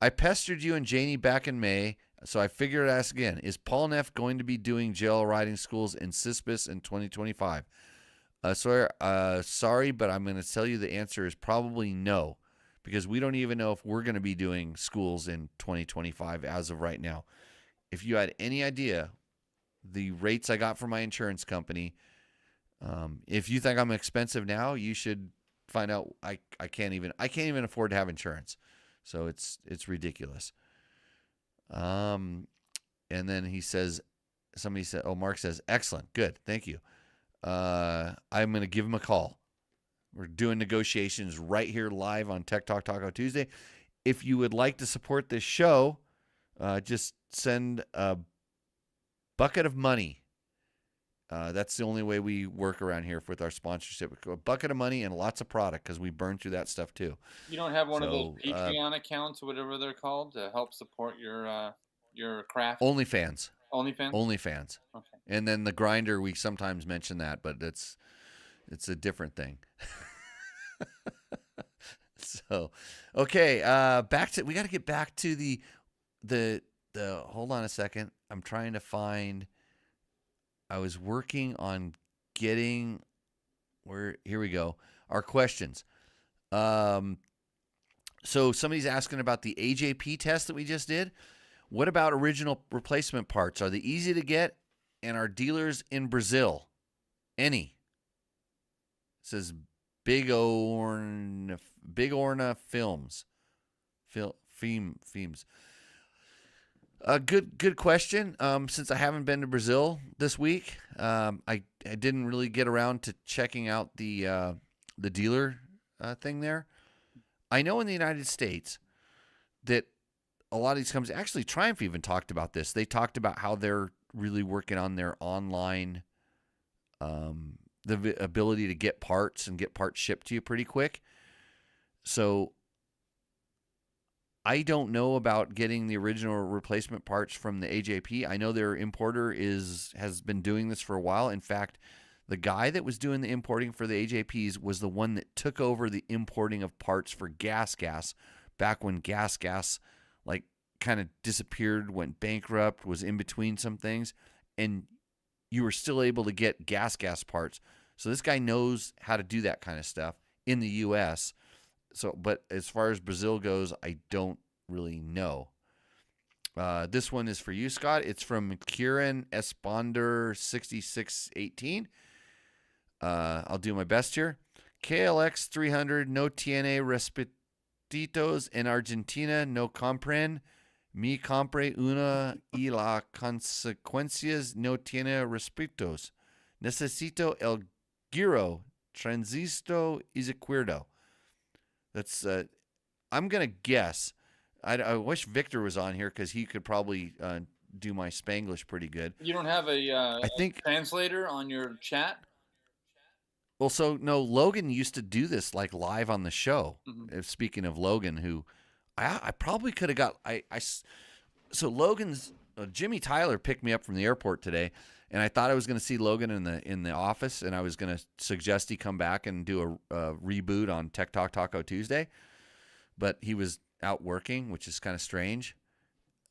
I pestered you and Janie back in May, so I figured I'd ask again. Is Paul Neff going to be doing jail riding schools in Cispus in 2025? Sawyer, sorry, but I'm going to tell you the answer is probably no, because we don't even know if we're going to be doing schools in 2025 as of right now. If you had any idea the rates I got from my insurance company, if you think I'm expensive now, you should find out. I can't even afford to have insurance, so it's ridiculous. And then he says, somebody said, Mark says, excellent, good, thank you. I'm going to give him a call. We're doing negotiations right here live on Tech Talk Taco Tuesday. If you would like to support this show, just send a bucket of money. That's the only way we work around here with our sponsorship. A bucket of money and lots of product, because we burn through that stuff too. You don't have one of those Patreon accounts or whatever they're called to help support your craft? OnlyFans. OnlyFans? OnlyFans. Okay. And then the grinder, we sometimes mention that, but it's a different thing. So, okay, we got to get back to the hold on a second. I'm trying to find. I was working on getting here we go. Our questions. So somebody's asking about the AJP test that we just did. What about original replacement parts? Are they easy to get, and are dealers in Brazil? Any? It says Big Orna Films. Films. Good question. Since I haven't been to Brazil this week, I didn't really get around to checking out the dealer thing there. I know in the United States that a lot of these companies, actually Triumph even talked about this. They talked about how they're really working on their online, the ability to get parts and get parts shipped to you pretty quick. So I don't know about getting the original replacement parts from the AJP. I know their importer has been doing this for a while. In fact, the guy that was doing the importing for the AJPs was the one that took over the importing of parts for Gas back when Gas like kind of disappeared, went bankrupt, was in between some things, and you were still able to get Gas parts. So this guy knows how to do that kind of stuff in the U.S. So, but as far as Brazil goes, I don't really know. This one is for you, Scott. It's from Kieran Esponder 6618. I'll do my best here. KLX 300, no TNA Respetitos in Argentina, no compren. Mi compre una y la consecuencias no tiene respetos. Necesito el giro transisto izquierdo. That's I'm gonna guess. I wish Victor was on here because he could probably do my Spanglish pretty good. You don't have I a think. translator on your chat? Well, so no, Logan used to do this like live on the show. Mm-hmm. Speaking of Logan, who I probably could have got. So Logan's Jimmy Tyler picked me up from the airport today, and I thought I was going to see Logan in the office, and I was going to suggest he come back and do a reboot on Tech Talk Taco Tuesday, but he was out working, which is kind of strange.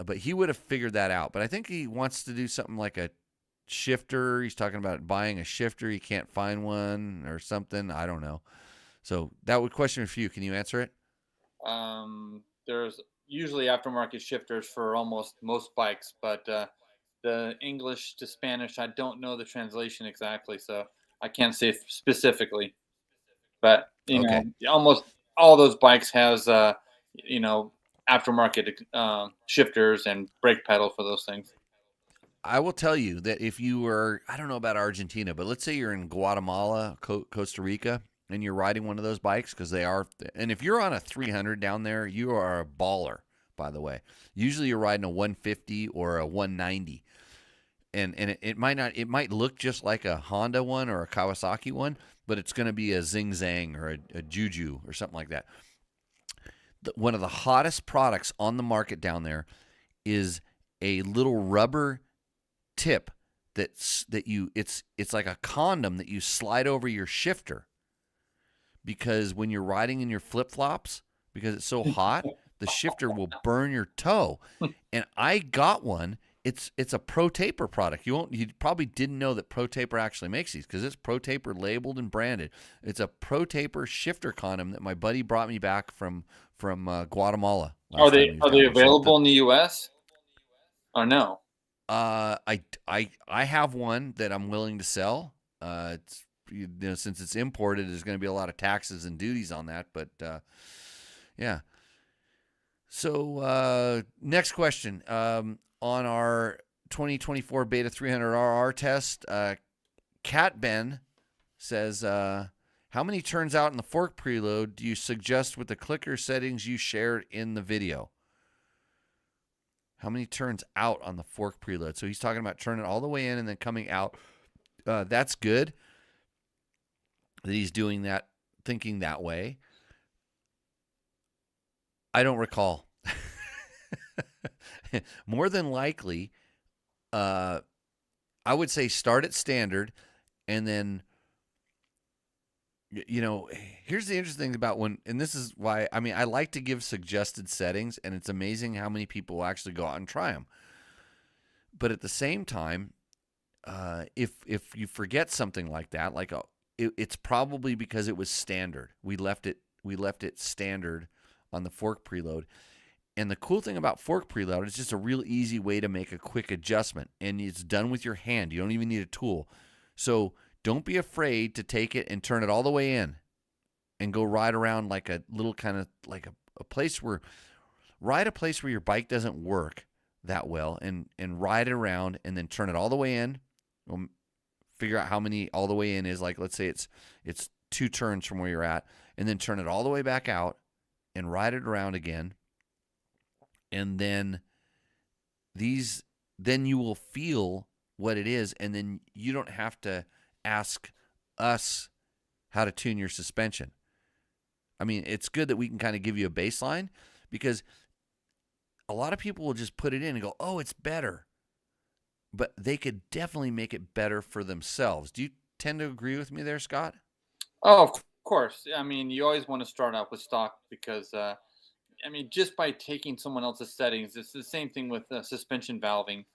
But he would have figured that out. But I think he wants to do something like a shifter. He's talking about buying a shifter. He can't find one or something. I don't know. So that would question for you. Can you answer it? There's usually aftermarket shifters for almost most bikes, but the English to Spanish, I don't know the translation exactly, so I can't say specifically. But Okay. almost all those bikes has aftermarket shifters and brake pedal for those things. I will tell you that if you were, I don't know about Argentina, but let's say you're in Guatemala, Costa Rica, and you're riding one of those bikes, because they are, and if you're on a 300 down there, you are a baller, by the way. Usually you're riding a 150 or a 190. And it might look just like a Honda one or a Kawasaki one, but it's going to be a Zing Zang or a Juju or something like that. One of the hottest products on the market down there is a little rubber tip it's like a condom that you slide over your shifter, because when you're riding in your flip-flops, because it's so hot, the shifter will burn your toe. And I got one. It's a Pro Taper product. You probably didn't know that Pro Taper actually makes these, because it's Pro Taper labeled and branded. It's a Pro Taper shifter condom that my buddy brought me back from Guatemala. Are they available in the U.S. or no? I have one that I'm willing to sell. It's since it's imported, there's going to be a lot of taxes and duties on that. But yeah. So next question. On our 2024 Beta 300RR test, Cat Ben says, how many turns out in the fork preload do you suggest with the clicker settings you shared in the video? How many turns out on the fork preload? So he's talking about turning all the way in and then coming out. That's good that he's doing that, thinking that way. I don't recall. More than likely, I would say start at standard, and then, here's the interesting thing about and this is why, I like to give suggested settings, and it's amazing how many people actually go out and try them. But at the same time, if you forget something like that, it's probably because it was standard. We left it standard on the fork preload. And the cool thing about fork preload is just a real easy way to make a quick adjustment, and it's done with your hand. You don't even need a tool. So don't be afraid to take it and turn it all the way in and go ride around like a little kind of like a place where your bike doesn't work that well, and ride it around and then turn it all the way in. Figure out how many all the way in is. Like, let's say it's 2 turns from where you're at, and then turn it all the way back out and ride it around again. And then you will feel what it is, and then you don't have to ask us how to tune your suspension. It's good that we can kind of give you a baseline, because a lot of people will just put it in and go, oh, it's better. But they could definitely make it better for themselves. Do you tend to agree with me there, Scott? Oh, of course. You always want to start out with stock, because just by taking someone else's settings, it's the same thing with suspension valving.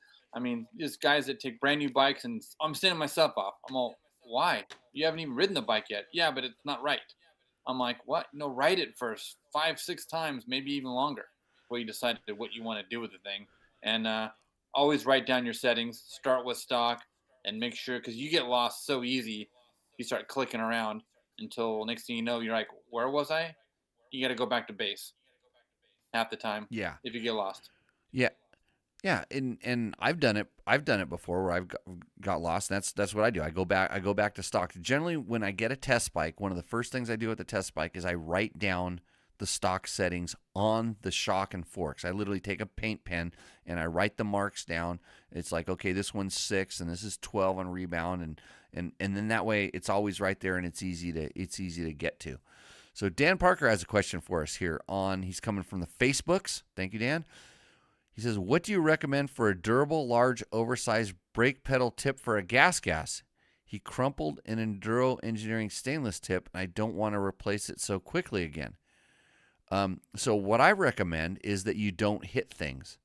There's guys that take brand new bikes, and I'm sending myself off. I'm all, why? You haven't even ridden the bike yet. Yeah, but it's not right. I'm like, what? No, ride it first 5-6 times, maybe even longer, before you decide what you want to do with the thing. And always write down your settings, start with stock, and make sure, because you get lost so easy. You start clicking around until next thing you know, you're like, where was I? You got to go back to base half the time. Yeah. If you get lost. Yeah. Yeah, and I've done it. I've done it before where I've got lost. That's what I do. I go back to stock. Generally, when I get a test bike, one of the first things I do with the test bike is I write down the stock settings on the shock and forks. I literally take a paint pen and I write the marks down. It's like, okay, this one's 6 and this is 12 on rebound, and then that way it's always right there and it's easy to get to. So Dan Parker has a question for us here on. He's coming from the Facebooks. Thank you, Dan. He says, what do you recommend for a durable, large, oversized brake pedal tip for a gas? He crumpled an Enduro Engineering stainless tip, and I don't want to replace it so quickly again. So what I recommend is that you don't hit things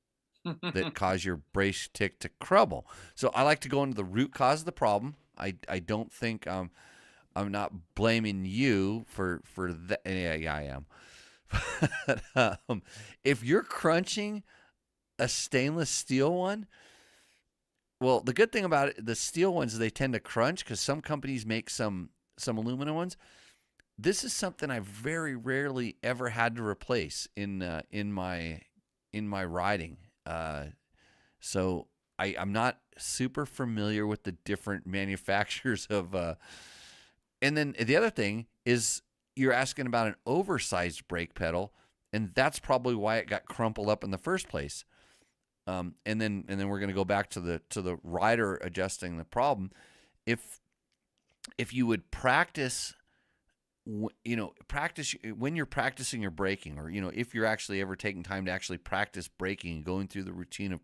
that cause your brake tick to crumble. So I like to go into the root cause of the problem. I don't think I'm not blaming you for that. Yeah, I am. But, if you're crunching a stainless steel one, well, the good thing about it, the steel ones, they tend to crunch because some companies make some aluminum ones. This is something I very rarely ever had to replace in my riding. So I'm not super familiar with the different manufacturers of. And then the other thing is you're asking about an oversized brake pedal, and that's probably why it got crumpled up in the first place. And then we're going to go back to the rider adjusting the problem. If you would practice when you're practicing your braking, or if you're actually ever taking time to actually practice braking, going through the routine of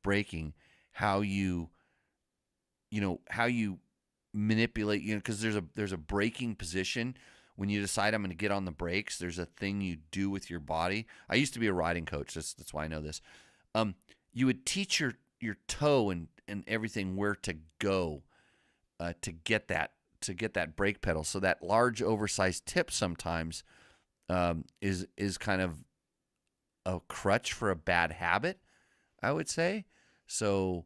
braking, how you manipulate, because there's a braking position. When you decide I'm going to get on the brakes, there's a thing you do with your body. I used to be a riding coach. That's why I know this. You would teach your toe and everything where to go to get that brake pedal. So that large oversized tip sometimes is kind of a crutch for a bad habit, I would say. So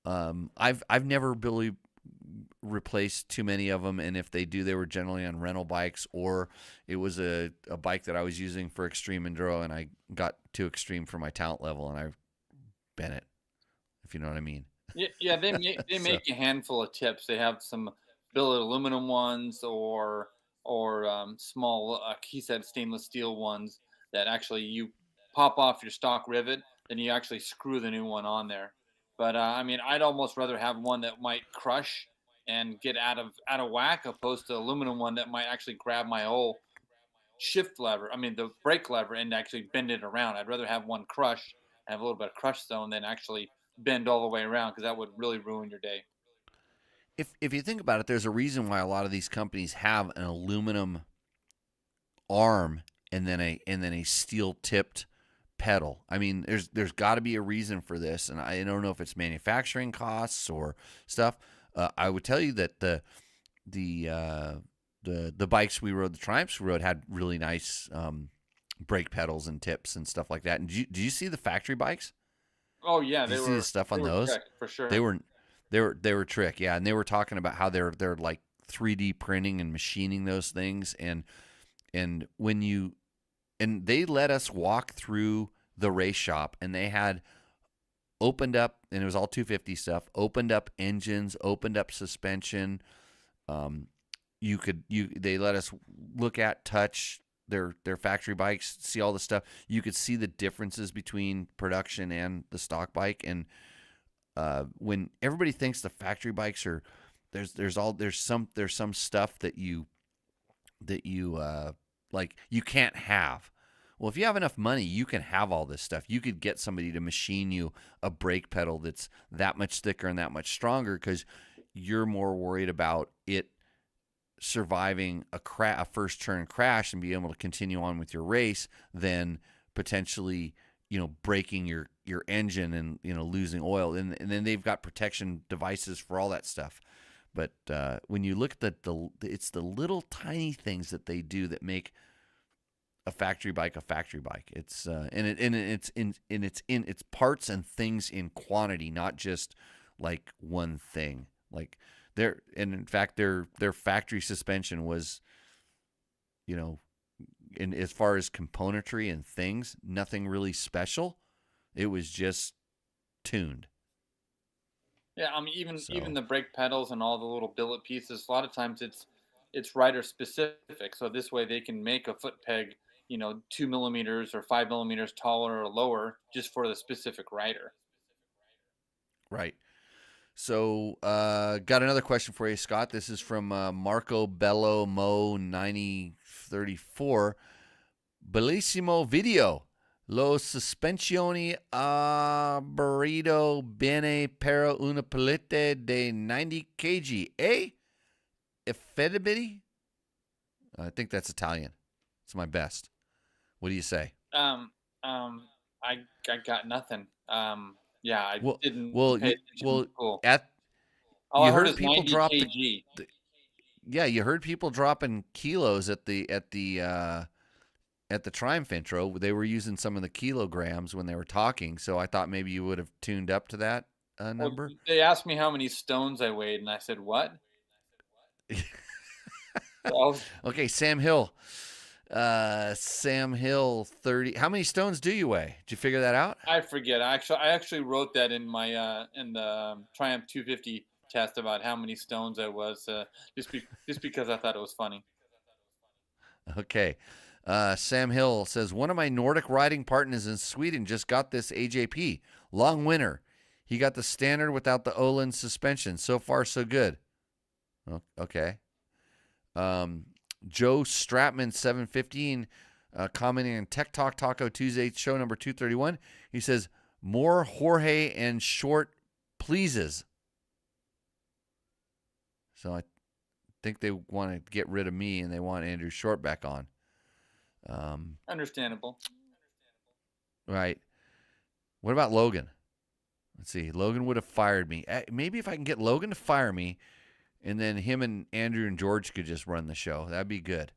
I've never really replaced too many of them, and if they do, they were generally on rental bikes, or it was a bike that I was using for extreme enduro, and I got too extreme for my talent level, and I bent it, if you know what I mean. Yeah, they make a handful of tips. They have some billet aluminum ones, or small, he said, stainless steel ones that actually you pop off your stock rivet, then you actually screw the new one on there. But I mean, I'd almost rather have one that might crush and get out of whack, opposed to aluminum one that might actually grab my whole shift lever. I mean, the brake lever, and actually bend it around. I'd rather have one crush, have a little bit of crush zone, than actually bend all the way around, because that would really ruin your day. If you think about it, there's a reason why a lot of these companies have an aluminum arm and then a steel tipped pedal. I mean, there's got to be a reason for this, and I don't know if it's manufacturing costs or stuff. I would tell you that the bikes we rode, the Triumphs we rode, had really nice brake pedals and tips and stuff like that. And did you see the factory bikes? Oh yeah, did you see the stuff on those? Trick, for sure. They were trick, yeah. And they were talking about how they're like 3D printing and machining those things, and they let us walk through the race shop, and they had opened up, and it was all 250 stuff, opened up engines, opened up suspension. They let us look at, touch their factory bikes, see all the stuff. You could see the differences between production and the stock bike. And when everybody thinks the factory bikes are, there's some stuff that you like you can't have. Well, if you have enough money, you can have all this stuff. You could get somebody to machine you a brake pedal that's that much thicker and that much stronger, because you're more worried about it surviving a first turn crash and be able to continue on with your race than potentially, breaking your engine and, losing oil. And then they've got protection devices for all that stuff. But when you look at it's the little tiny things that they do that make a factory bike. It's it's parts and things in quantity, not just like one thing. Like in fact their factory suspension was, in as far as componentry and things, nothing really special. It was just tuned. Yeah, I mean, even So even the brake pedals and all the little billet pieces. A lot of times it's rider specific. So this way they can make a foot peg, 2 millimeters or 5 millimeters taller or lower, just for the specific rider. right. So got another question for you, Scott. This is from Marco Bello Mo 9034. Bellissimo video. Lo sospensioni a burrito bene per una palette de 90 kg. Effettivity? I think that's Italian. It's my best. What do you say? I got nothing. Yeah, I Well, didn't well, pay you, attention in well, school. at All I you heard heard is people 90 drop kg. the yeah, you heard people dropping kilos at the Triumph intro. They were using some of the kilograms when they were talking, so I thought maybe you would have tuned up to that Well, number. they asked me how many stones I weighed, and I said, "What?" So I was, Okay, Sam Hill. Sam Hill 30. How many stones do you weigh? Did you figure that out? I forget. I actually wrote that in my in the Triumph 250 test about how many stones I was, just because I thought it was funny. Okay. Sam Hill says one of my Nordic riding partners in Sweden just got this AJP. Long winter. He got the standard without the Öhlins suspension. So far, so good. Okay. Joe Stratman 715 commenting on Tech Talk Taco Tuesday show number 231. He says more Jorge and short pleases. So I think they want to get rid of me and they want Andrew Short back on. Understandable. Right. What about Logan? Let's see. Logan would have fired me. Maybe if I can get Logan to fire me, and then him and Andrew and George could just run the show. That'd be good.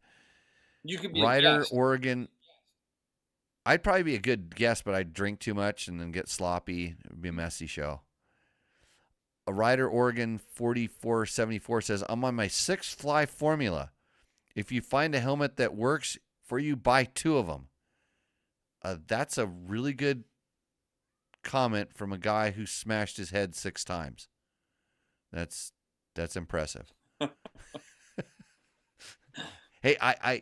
You could be a Ryder, guest. Oregon. I'd probably be a good guest, but I'd drink too much and then get sloppy. It would be a messy show. A Ryder, Oregon 4474 says, I'm on my 6-fly formula. If you find a helmet that works for you, buy 2 of them. That's a really good comment from a guy who smashed his head 6 times. That's impressive. Hey, I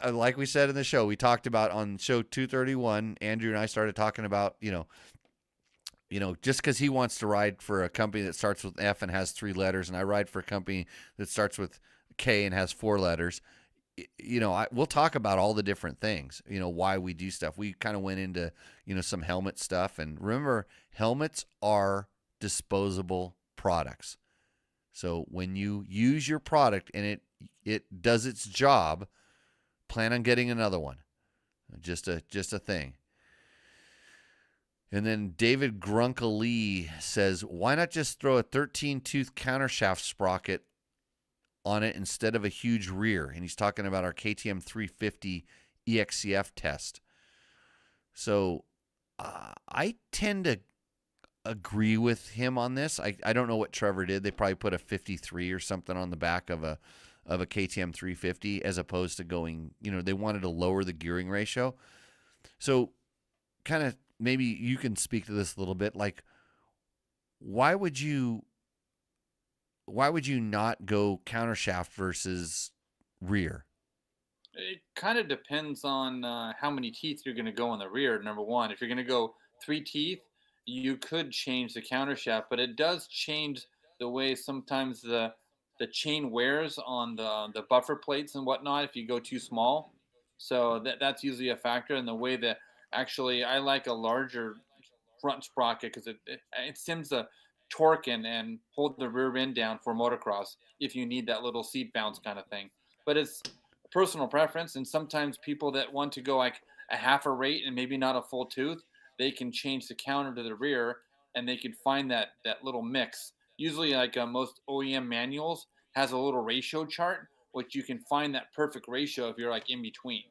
like we said in the show, we talked about on show 231, Andrew and I started talking about, just because he wants to ride for a company that starts with F and has 3 letters, and I ride for a company that starts with K and has 4 letters, we'll talk about all the different things, why we do stuff. We kind of went into, some helmet stuff. And remember, helmets are disposable products. So when you use your product and it does its job, plan on getting another one. Just a thing. And then David Grunkle says, why not just throw a 13-tooth countershaft sprocket on it instead of a huge rear? And he's talking about our KTM 350 EXCF test. So I tend to agree with him on this. I don't know what Trevor did. They probably put a 53 or something on the back of a KTM 350 as opposed to going, they wanted to lower the gearing ratio. So kind of maybe you can speak to this a little bit. Like, why would you not go countershaft versus rear? It kind of depends on how many teeth you're going to go in the rear. Number one, if you're going to go 3 teeth, you could change the countershaft, but it does change the way sometimes the chain wears on the buffer plates and whatnot if you go too small. So that's usually a factor. And the way that actually I like a larger front sprocket because it seems to torque and hold the rear end down for motocross if you need that little seat bounce kind of thing. But it's a personal preference, and sometimes people that want to go like a half a rate and maybe not a full tooth, they can change the counter to the rear and they can find that little mix. Usually, like most OEM manuals, has a little ratio chart, which you can find that perfect ratio if you're like in between.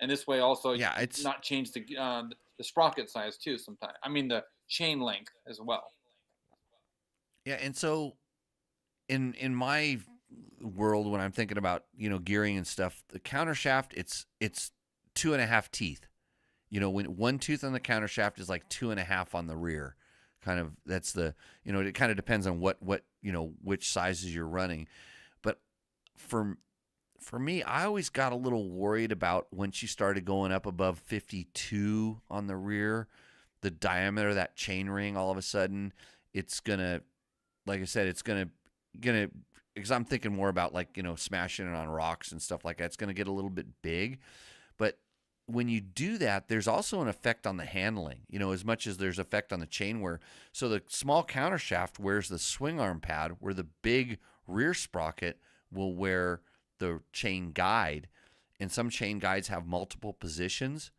And this way, also, Yeah, you it's not change the sprocket size too. Sometimes, I mean the chain length as well. yeah, and so in my world when I'm thinking about gearing and stuff, the countershaft it's 2.5 teeth. when one tooth on the counter shaft is like 2.5 on the rear, kind of, that's the, it kind of depends on what which sizes you're running. But for me, I always got a little worried about once you started going up above 52 on the rear, the diameter of that chain ring, all of a sudden, it's gonna, like I said, it's gonna, because I'm thinking more about like, smashing it on rocks and stuff like that. It's gonna get a little bit big, but when you do that, there's also an effect on the handling, as much as there's effect on the chain wear. So the small counter shaft wears the swing arm pad, where the big rear sprocket will wear the chain guide. And some chain guides have multiple positions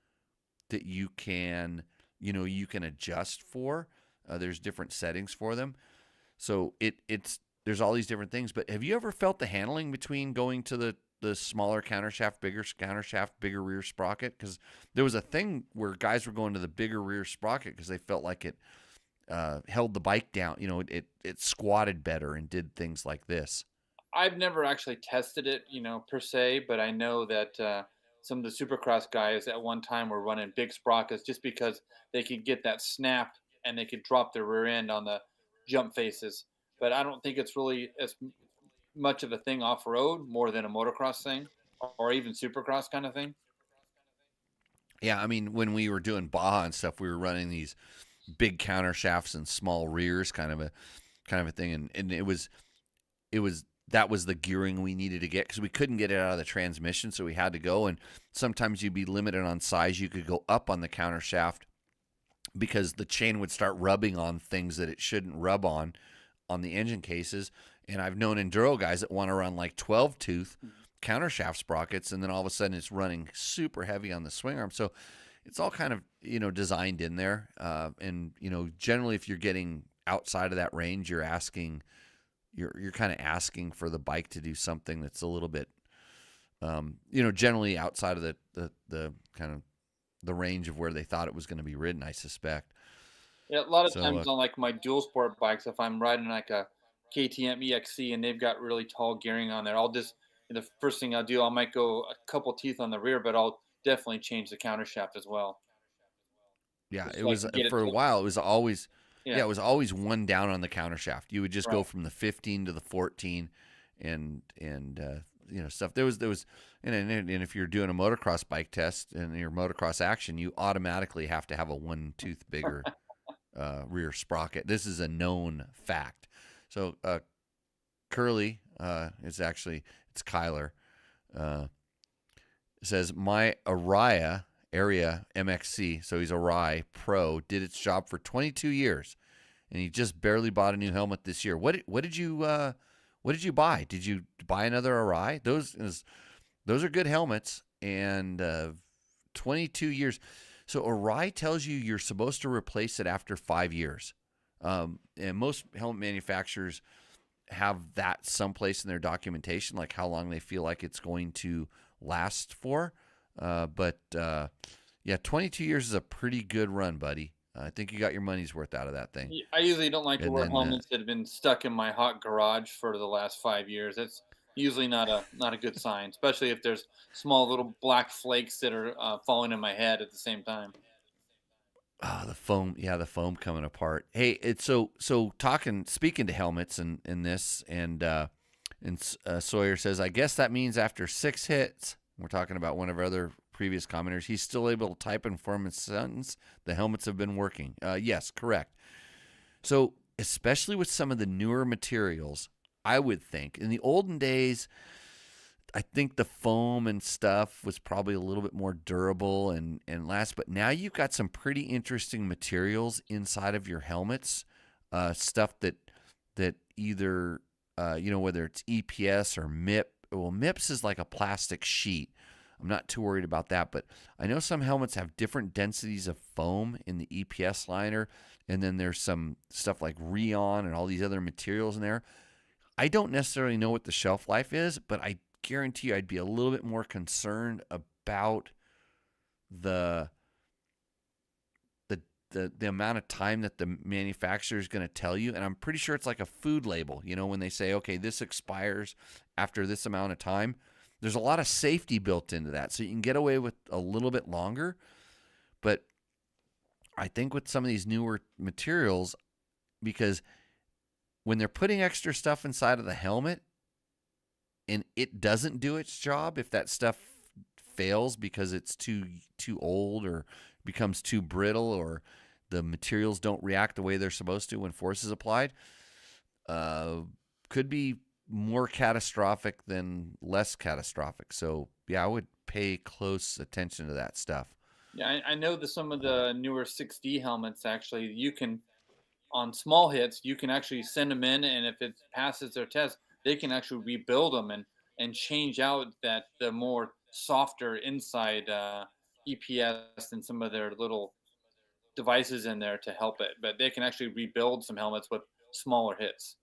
that you can adjust for. There's different settings for them. So there's all these different things. But have you ever felt the handling between going to the smaller counter shaft, bigger counter shaft, bigger rear sprocket? Because there was a thing where guys were going to the bigger rear sprocket because they felt like it held the bike down. It squatted better and did things like this. I've never actually tested it, per se, but I know that some of the Supercross guys at one time were running big sprockets just because they could get that snap and they could drop their rear end on the jump faces. But I don't think it's really as much of a thing off-road, more than a motocross thing or even Supercross kind of thing. Yeah, I mean, when we were doing Baja and stuff, we were running these big counter shafts and small rears, kind of a thing, and it was that was the gearing we needed to get because we couldn't get it out of the transmission, so we had to go. And sometimes you'd be limited on size. You could go up on the counter shaft because the chain would start rubbing on things that it shouldn't rub on the engine cases. And I've known enduro guys that want to run like 12 tooth counter shaft sprockets, and then all of a sudden it's running super heavy on the swing arm. So it's all kind of designed in there. And generally, if you're getting outside of that range, you're kind of asking for the bike to do something that's a little bit, generally outside of the kind of the range of where they thought it was going to be ridden, I suspect. Yeah, a lot of times on like my dual sport bikes, if I'm riding like a KTM EXC and they've got really tall gearing on there, I'll just, the first thing I'll do, I might go a couple teeth on the rear, but I'll definitely change the counter shaft as well. Yeah, it was for a while. It was always. Yeah, it was always one down on the counter shaft. You would just go from the 15 to the 14 and stuff. There was and if you're doing a motocross bike test and your motocross action, you automatically have to have a one tooth bigger rear sprocket. This is a known fact. So Curly it's Kyler says my Area MXC, so he's a Rye Pro, did its job for 22 years, and he just barely bought a new helmet this year. What did you buy? Did you buy another Arai? Those are good helmets, and 22 years. So Arai tells you you're supposed to replace it after 5 years, and most helmet manufacturers have that someplace in their documentation, like how long they feel like it's going to last for. But 22 years is a pretty good run, buddy. I think you got your money's worth out of that thing. I usually don't like to wear helmets that have been stuck in my hot garage for the last 5 years. That's usually not a good sign, especially if there's small little black flakes that are falling in my head at the same time. Oh, the foam. Yeah, the foam coming apart. Hey, it's so speaking to helmets and this, and Sawyer says, I guess that means after 6 hits, we're talking about one of our other previous commenters, he's still able to type and form a sentence. The helmets have been working. Yes, correct. So especially with some of the newer materials, I would think in the olden days, I think the foam and stuff was probably a little bit more durable and last, but now you've got some pretty interesting materials inside of your helmets, stuff that either, whether it's EPS or MIP. Well, MIPS is like a plastic sheet. I'm not too worried about that, but I know some helmets have different densities of foam in the EPS liner, and then there's some stuff like Rheon and all these other materials in there. I don't necessarily know what the shelf life is, but I guarantee you I'd be a little bit more concerned about the amount of time that the manufacturer is going to tell you. And I'm pretty sure it's like a food label, when they say, okay, this expires after this amount of time. There's a lot of safety built into that, so you can get away with a little bit longer. But I think with some of these newer materials, because when they're putting extra stuff inside of the helmet and it doesn't do its job, if that stuff fails because it's too old or becomes too brittle or the materials don't react the way they're supposed to when force is applied, could be more catastrophic than less catastrophic. So, yeah, I would pay close attention to that stuff. Yeah, I know that some of the newer 6D helmets actually, you can, on small hits, you can actually send them in, and if it passes their test, they can actually rebuild them and change out that the more softer inside EPS and some of their little devices in there to help it. But they can actually rebuild some helmets with smaller hits.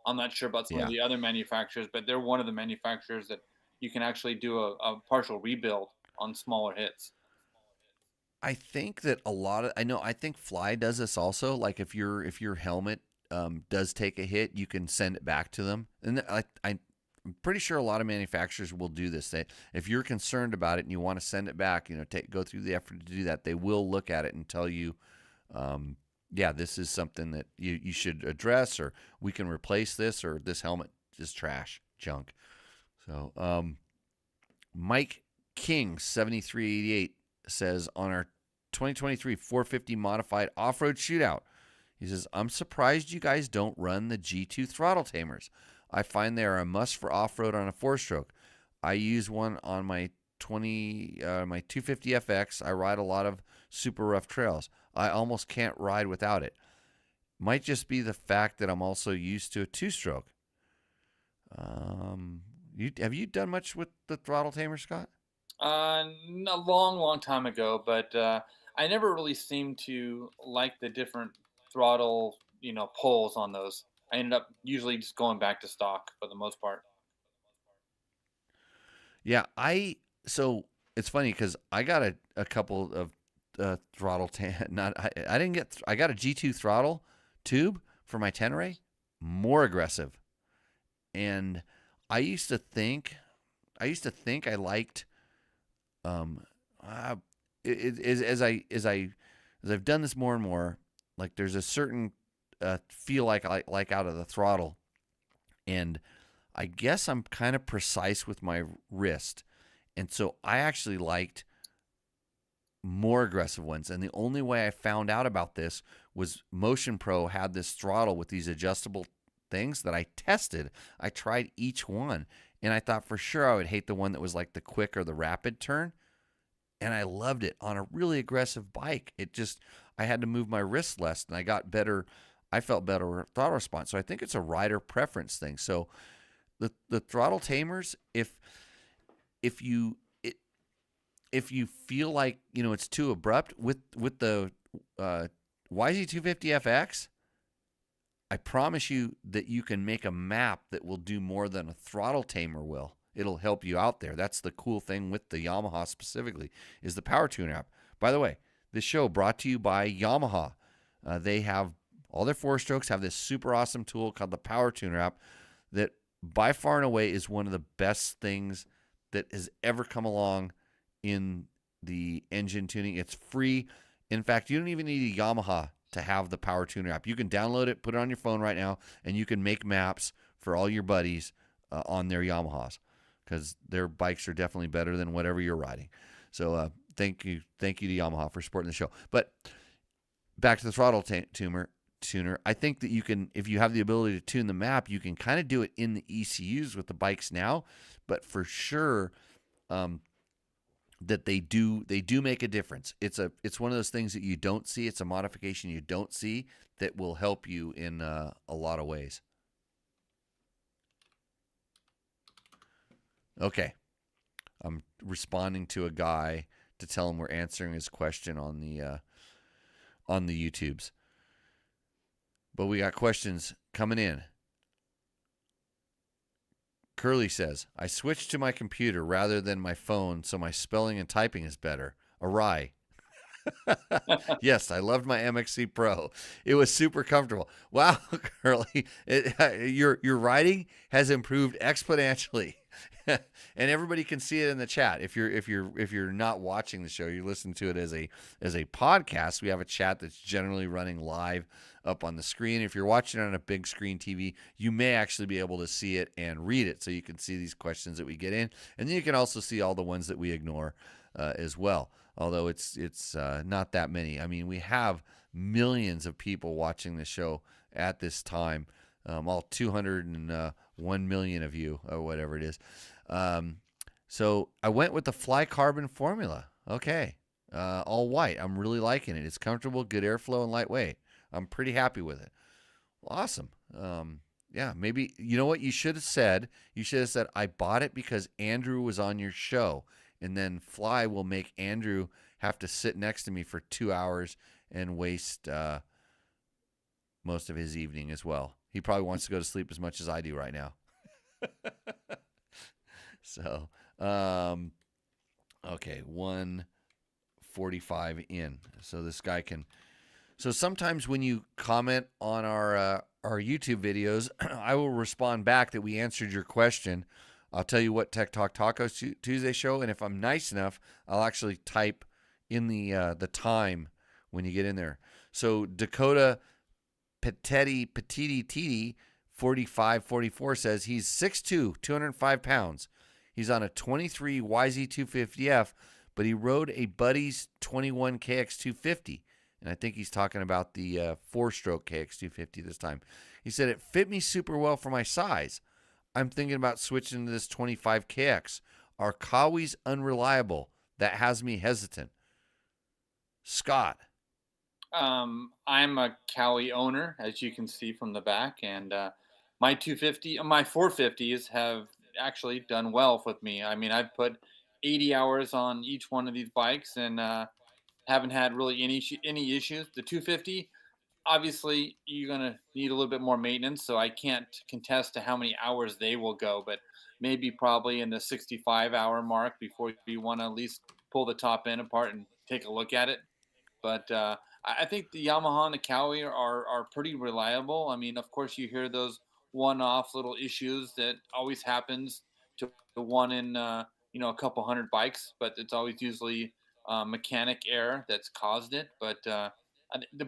I'm not sure about some of the other manufacturers, but they're one of the manufacturers that you can actually do a partial rebuild on smaller hits. I think that I think Fly does this also. Like if your helmet does take a hit, you can send it back to them. And I'm pretty sure a lot of manufacturers will do this. If you're concerned about it and you want to send it back, go through the effort to do that, they will look at it and tell you, this is something that you should address, or we can replace this, or this helmet is trash, junk. So Mike King 7388 says, on our 2023 450 modified off-road shootout, he says, I'm surprised you guys don't run the G2 throttle tamers. I find they are a must for off-road on a 4-stroke. I use one on my 250 FX. I ride a lot of super rough trails. I almost can't ride without it. Might just be the fact that I'm also used to a 2-stroke. Have you done much with the throttle tamer, Scott? A long time ago, but I never really seemed to like the different throttle, pulls on those. I ended up usually just going back to stock for the most part. Yeah, so it's funny because I got a couple of throttle I got a G2 throttle tube for my Tenere, more aggressive, and I used to think I liked as I've done this more and more, like there's a certain feel like I like out of the throttle, and I guess I'm kind of precise with my wrist, and so I actually liked more aggressive ones. And the only way I found out about this was Motion Pro had this throttle with these adjustable things that I tested. I tried each one, and I thought for sure I would hate the one that was like the quick or the rapid turn. And I loved it on a really aggressive bike. I had to move my wrist less, and I felt better throttle response. So I think it's a rider preference thing. So the throttle tamers, if you feel like, it's too abrupt with the YZ250FX, I promise you that you can make a map that will do more than a throttle tamer will. It'll help you out there. That's the cool thing with the Yamaha specifically, is the Power Tuner app. By the way, this show brought to you by Yamaha. They have all their 4-strokes have this super awesome tool called the Power Tuner app that by far and away is one of the best things that has ever come along in the engine tuning. It's free. In fact, you don't even need a Yamaha to have the Power Tuner app. You can download it, put it on your phone right now, and you can make maps for all your buddies on their Yamahas, because their bikes are definitely better than whatever you're riding. So thank you to Yamaha for supporting the show. But back to the throttle tuner. I think that you can, if you have the ability to tune the map, you can kind of do it in the ECUs with the bikes now. But for sure, that they do make a difference. It's one of those things that you don't see. It's a modification you don't see that will help you in a lot of ways. Okay, I'm responding to a guy to tell him we're answering his question on the YouTubes. But we got questions coming in. Curly says, I switched to my computer rather than my phone, so my spelling and typing is better. Awry. Yes, I loved my MXC Pro. It was super comfortable. Wow, Curly, your writing has improved exponentially. And everybody can see it in the chat. If you're not watching the show, you listen to it as a podcast. We have a chat that's generally running live up on the screen. If you're watching it on a big screen TV, you may actually be able to see it and read it, so you can see these questions that we get in, and then you can also see all the ones that we ignore as well. Although it's not that many. I mean, we have millions of people watching the show at this time. All 201 million of you, or whatever it is. So I went with the Fly Carbon formula. Okay. All white. I'm really liking it. It's comfortable, good airflow, and lightweight. I'm pretty happy with it. Awesome. Yeah, maybe, you know what you should have said? You should have said, I bought it because Andrew was on your show. And then Fly will make Andrew have to sit next to me for 2 hours and waste most of his evening as well. He probably wants to go to sleep as much as I do right now. So, okay, 1:45 in. So this guy can. So sometimes when you comment on our YouTube videos, I will respond back that we answered your question. I'll tell you what Tech Talk Tacos Tuesday show, and if I'm nice enough, I'll actually type in the time when you get in there. So Dakota Petiti 4544 says he's 6'2", 205 pounds. He's on a 23 YZ250F, but he rode a Buddy's 21 KX250. And I think he's talking about the 4-stroke KX250 this time. He said, it fit me super well for my size. I'm thinking about switching to this 25 KX. Are Kawi's unreliable? That has me hesitant. Scott. I'm a Cowie owner, as you can see from the back, and my 450s have actually done well with me. I mean, I've put 80 hours on each one of these bikes and haven't had really any issues. The 250, obviously, you're gonna need a little bit more maintenance, so I can't contest to how many hours they will go, but maybe probably in the 65-hour mark before you want to at least pull the top end apart and take a look at it. But I think the Yamaha and the Cowie are pretty reliable. I mean, of course, you hear those one-off little issues that always happens to one in a couple hundred bikes, but it's always usually mechanic error that's caused it. But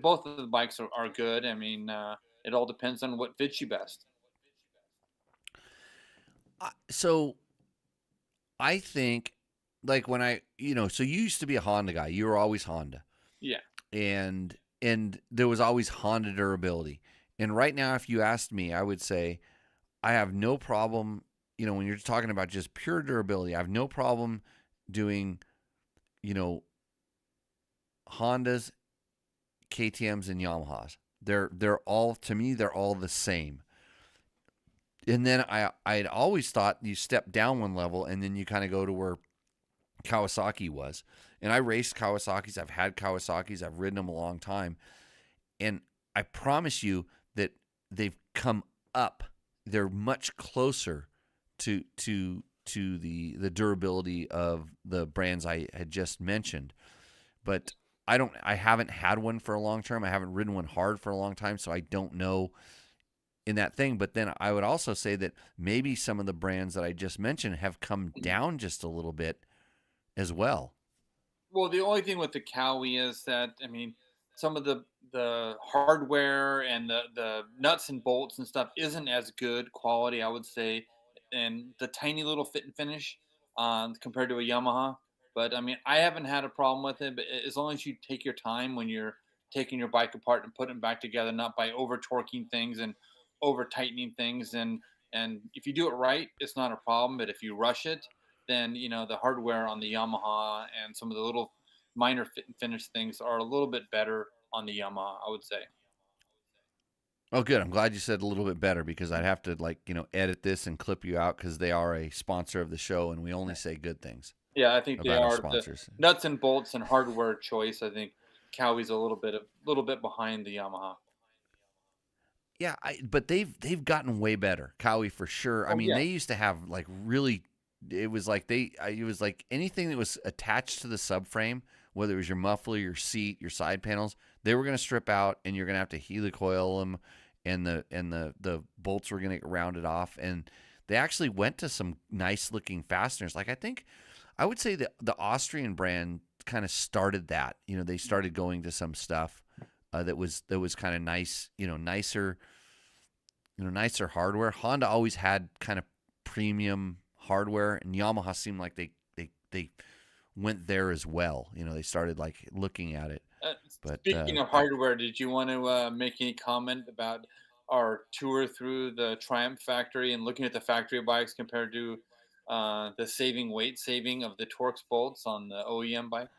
both of the bikes are good. I mean, it all depends on what fits you best. So I think, like, when so you used to be a Honda guy. You were always Honda. Yeah. And there was always Honda durability. And right now, if you asked me, I would say I have no problem, when you're talking about just pure durability, I have no problem doing, Hondas, KTMs, and Yamahas. They're all, to me, they're all the same. And then I'd always thought you step down one level and then you kind of go to where Kawasaki was. And I raced Kawasaki's. I've had Kawasaki's. I've ridden them a long time. And I promise you that they've come up. They're much closer to the durability of the brands I had just mentioned. But I haven't had one for a long time. I haven't ridden one hard for a long time, so I don't know in that thing. But then I would also say that maybe some of the brands that I just mentioned have come down just a little bit as well. Well, the only thing with the Cowie is that, I mean, some of the hardware and the nuts and bolts and stuff isn't as good quality, I would say, and the tiny little fit and finish compared to a Yamaha. But I mean, I haven't had a problem with it. But as long as you take your time when you're taking your bike apart and putting it back together, not by over torquing things and over tightening things, and if you do it right, it's not a problem. But if you rush it, then the hardware on the Yamaha and some of the little minor fit and finish things are a little bit better on the Yamaha, I would say. Oh, good. I'm glad you said a little bit better, because I'd have to edit this and clip you out, because they are a sponsor of the show and we only say good things. Yeah, I think they are sponsors. The nuts and bolts and hardware choice. I think Cowie's a little bit behind the Yamaha. Yeah, but they've gotten way better. Cowie for sure. I mean, They used to have really. It was like anything that was attached to the subframe, whether it was your muffler, your seat, your side panels, they were going to strip out, and you're going to have to helicoil them, and the bolts were going to get rounded off, and they actually went to some nice looking fasteners. Like I would say that the Austrian brand kind of started that. They started going to some stuff that was kind of nice, nicer hardware. Honda always had kind of premium hardware, and Yamaha seemed like they went there as well. They started like looking at it. But Speaking of hardware, did you want to make any comment about our tour through the Triumph factory and looking at the factory bikes compared to the weight saving of the Torx bolts on the OEM bike?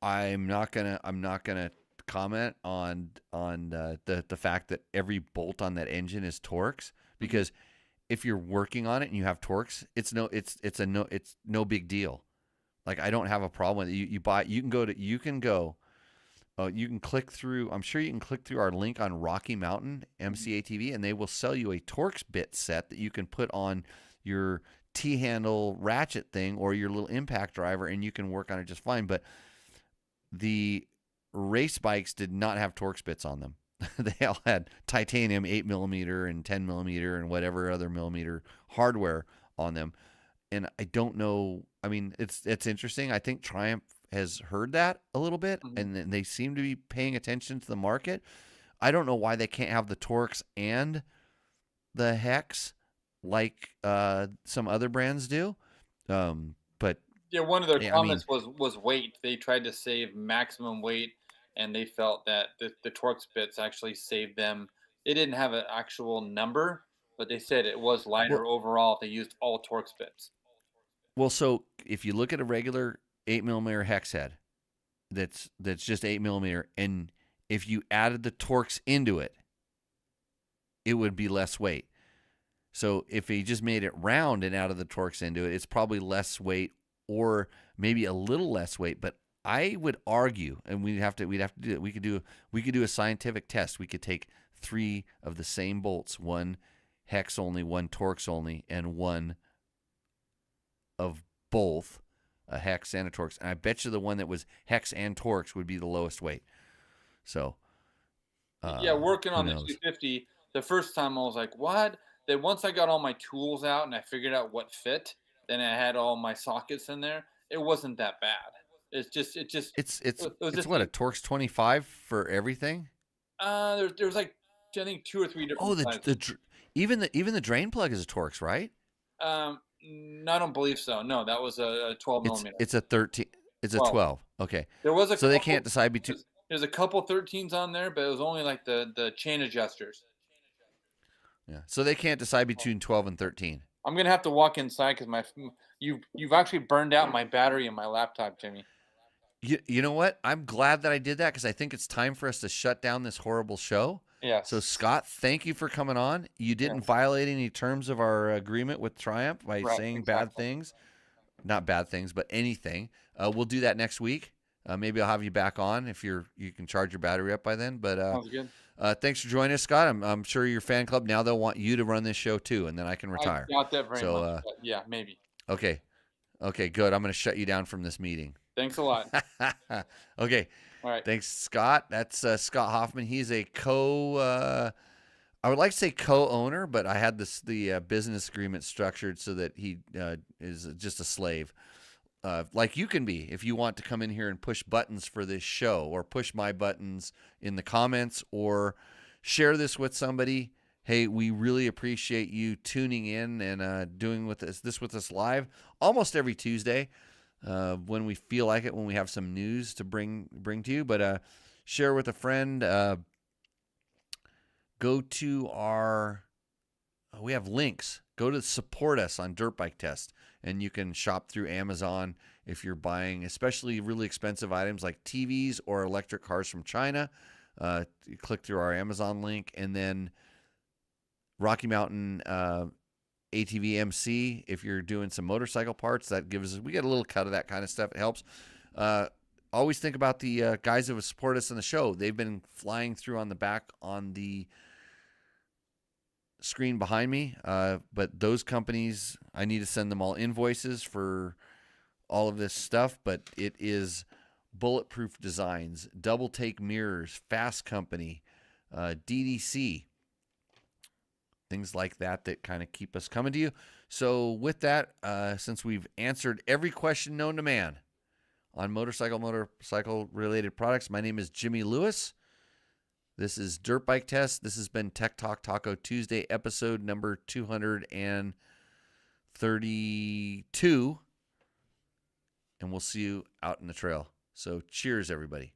I'm not gonna comment on the fact that every bolt on that engine is Torx, because if you're working on it and you have Torx, it's no big deal. Like, I don't have a problem with it. You can click through. I'm sure you can click through our link on Rocky Mountain MCATV, and they will sell you a Torx bit set that you can put on your T-handle ratchet thing or your little impact driver, and you can work on it just fine. But the race bikes did not have Torx bits on them. They all had titanium 8mm and 10mm and whatever other millimeter hardware on them. And I don't know. I mean, it's interesting. I think Triumph has heard that a little bit, and they seem to be paying attention to the market. I don't know why they can't have the Torx and the Hex like some other brands do. But yeah, one of their comments was weight. They tried to save maximum weight, and they felt that the Torx bits actually saved them. They didn't have an actual number, but they said it was lighter overall if they used all Torx bits. Well, so if you look at a regular 8mm hex head, that's just 8mm, and if you added the Torx into it, it would be less weight. So if he just made it round and added the Torx into it, it's probably less weight, or maybe a little less weight. But I would argue, and we'd have to do it. We could do a scientific test. We could take 3 of the same bolts, one hex only, one Torx only, and one of both, a hex and a Torx, and I bet you the one that was hex and Torx would be the lowest weight. So working on the 250, the first time I was like, what? Then once I got all my tools out and I figured out what fit, then I had all my sockets in there. It wasn't that bad. It's what, a Torx 25 for everything? There's like, I think 2 or 3 different sizes. Even the drain plug is a Torx, right? No, I don't believe so. No, that was a 12mm. It's a 13. It's 12. Okay. There was so they can't decide between. There's a couple 13s on there, but it was only like the chain adjusters. Yeah. So they can't decide between 12 and 13. I'm gonna have to walk inside because you've actually burned out my battery in my laptop, Jimmy. You know what? I'm glad that I did that, because I think it's time for us to shut down this horrible show. Yeah. So, Scott, thank you for coming on. You didn't violate any terms of our agreement with Triumph by saying bad things. Not bad things, but anything. We'll do that next week. Maybe I'll have you back on if you can charge your battery up by then. But sounds good. Thanks for joining us, Scott. I'm sure your fan club now, they'll want you to run this show too, and then I can retire. I doubt that very much. Yeah, maybe. Okay, good. I'm going to shut you down from this meeting. Thanks a lot. Okay. All right. Thanks, Scott. That's Scott Hoffman. He's a I would like to say co-owner, but I had the business agreement structured so that he is just a slave. Like you can be if you want to come in here and push buttons for this show, or push my buttons in the comments, or share this with somebody. Hey, we really appreciate you tuning in and doing this with us live almost every Tuesday. When we feel like it, when we have some news to bring to you, but share with a friend. Go to we have links. Go to support us on Dirt Bike Test, and you can shop through Amazon if you're buying especially really expensive items like TVs or electric cars from China. You click through our Amazon link, and then Rocky Mountain ATV MC, if you're doing some motorcycle parts, we get a little cut of that kind of stuff. It helps. Always think about the guys that would support us in the show. They've been flying through on the back on the screen behind me. But those companies, I need to send them all invoices for all of this stuff. But it is Bulletproof Designs, Double Take Mirrors, Fasst Company, DDC, things like that kind of keep us coming to you. So with that, since we've answered every question known to man on motorcycle related products, my name is Jimmy Lewis. This is Dirt Bike Test. This has been Tech Talk Taco Tuesday, episode number 232. And we'll see you out in the trail. So cheers, everybody.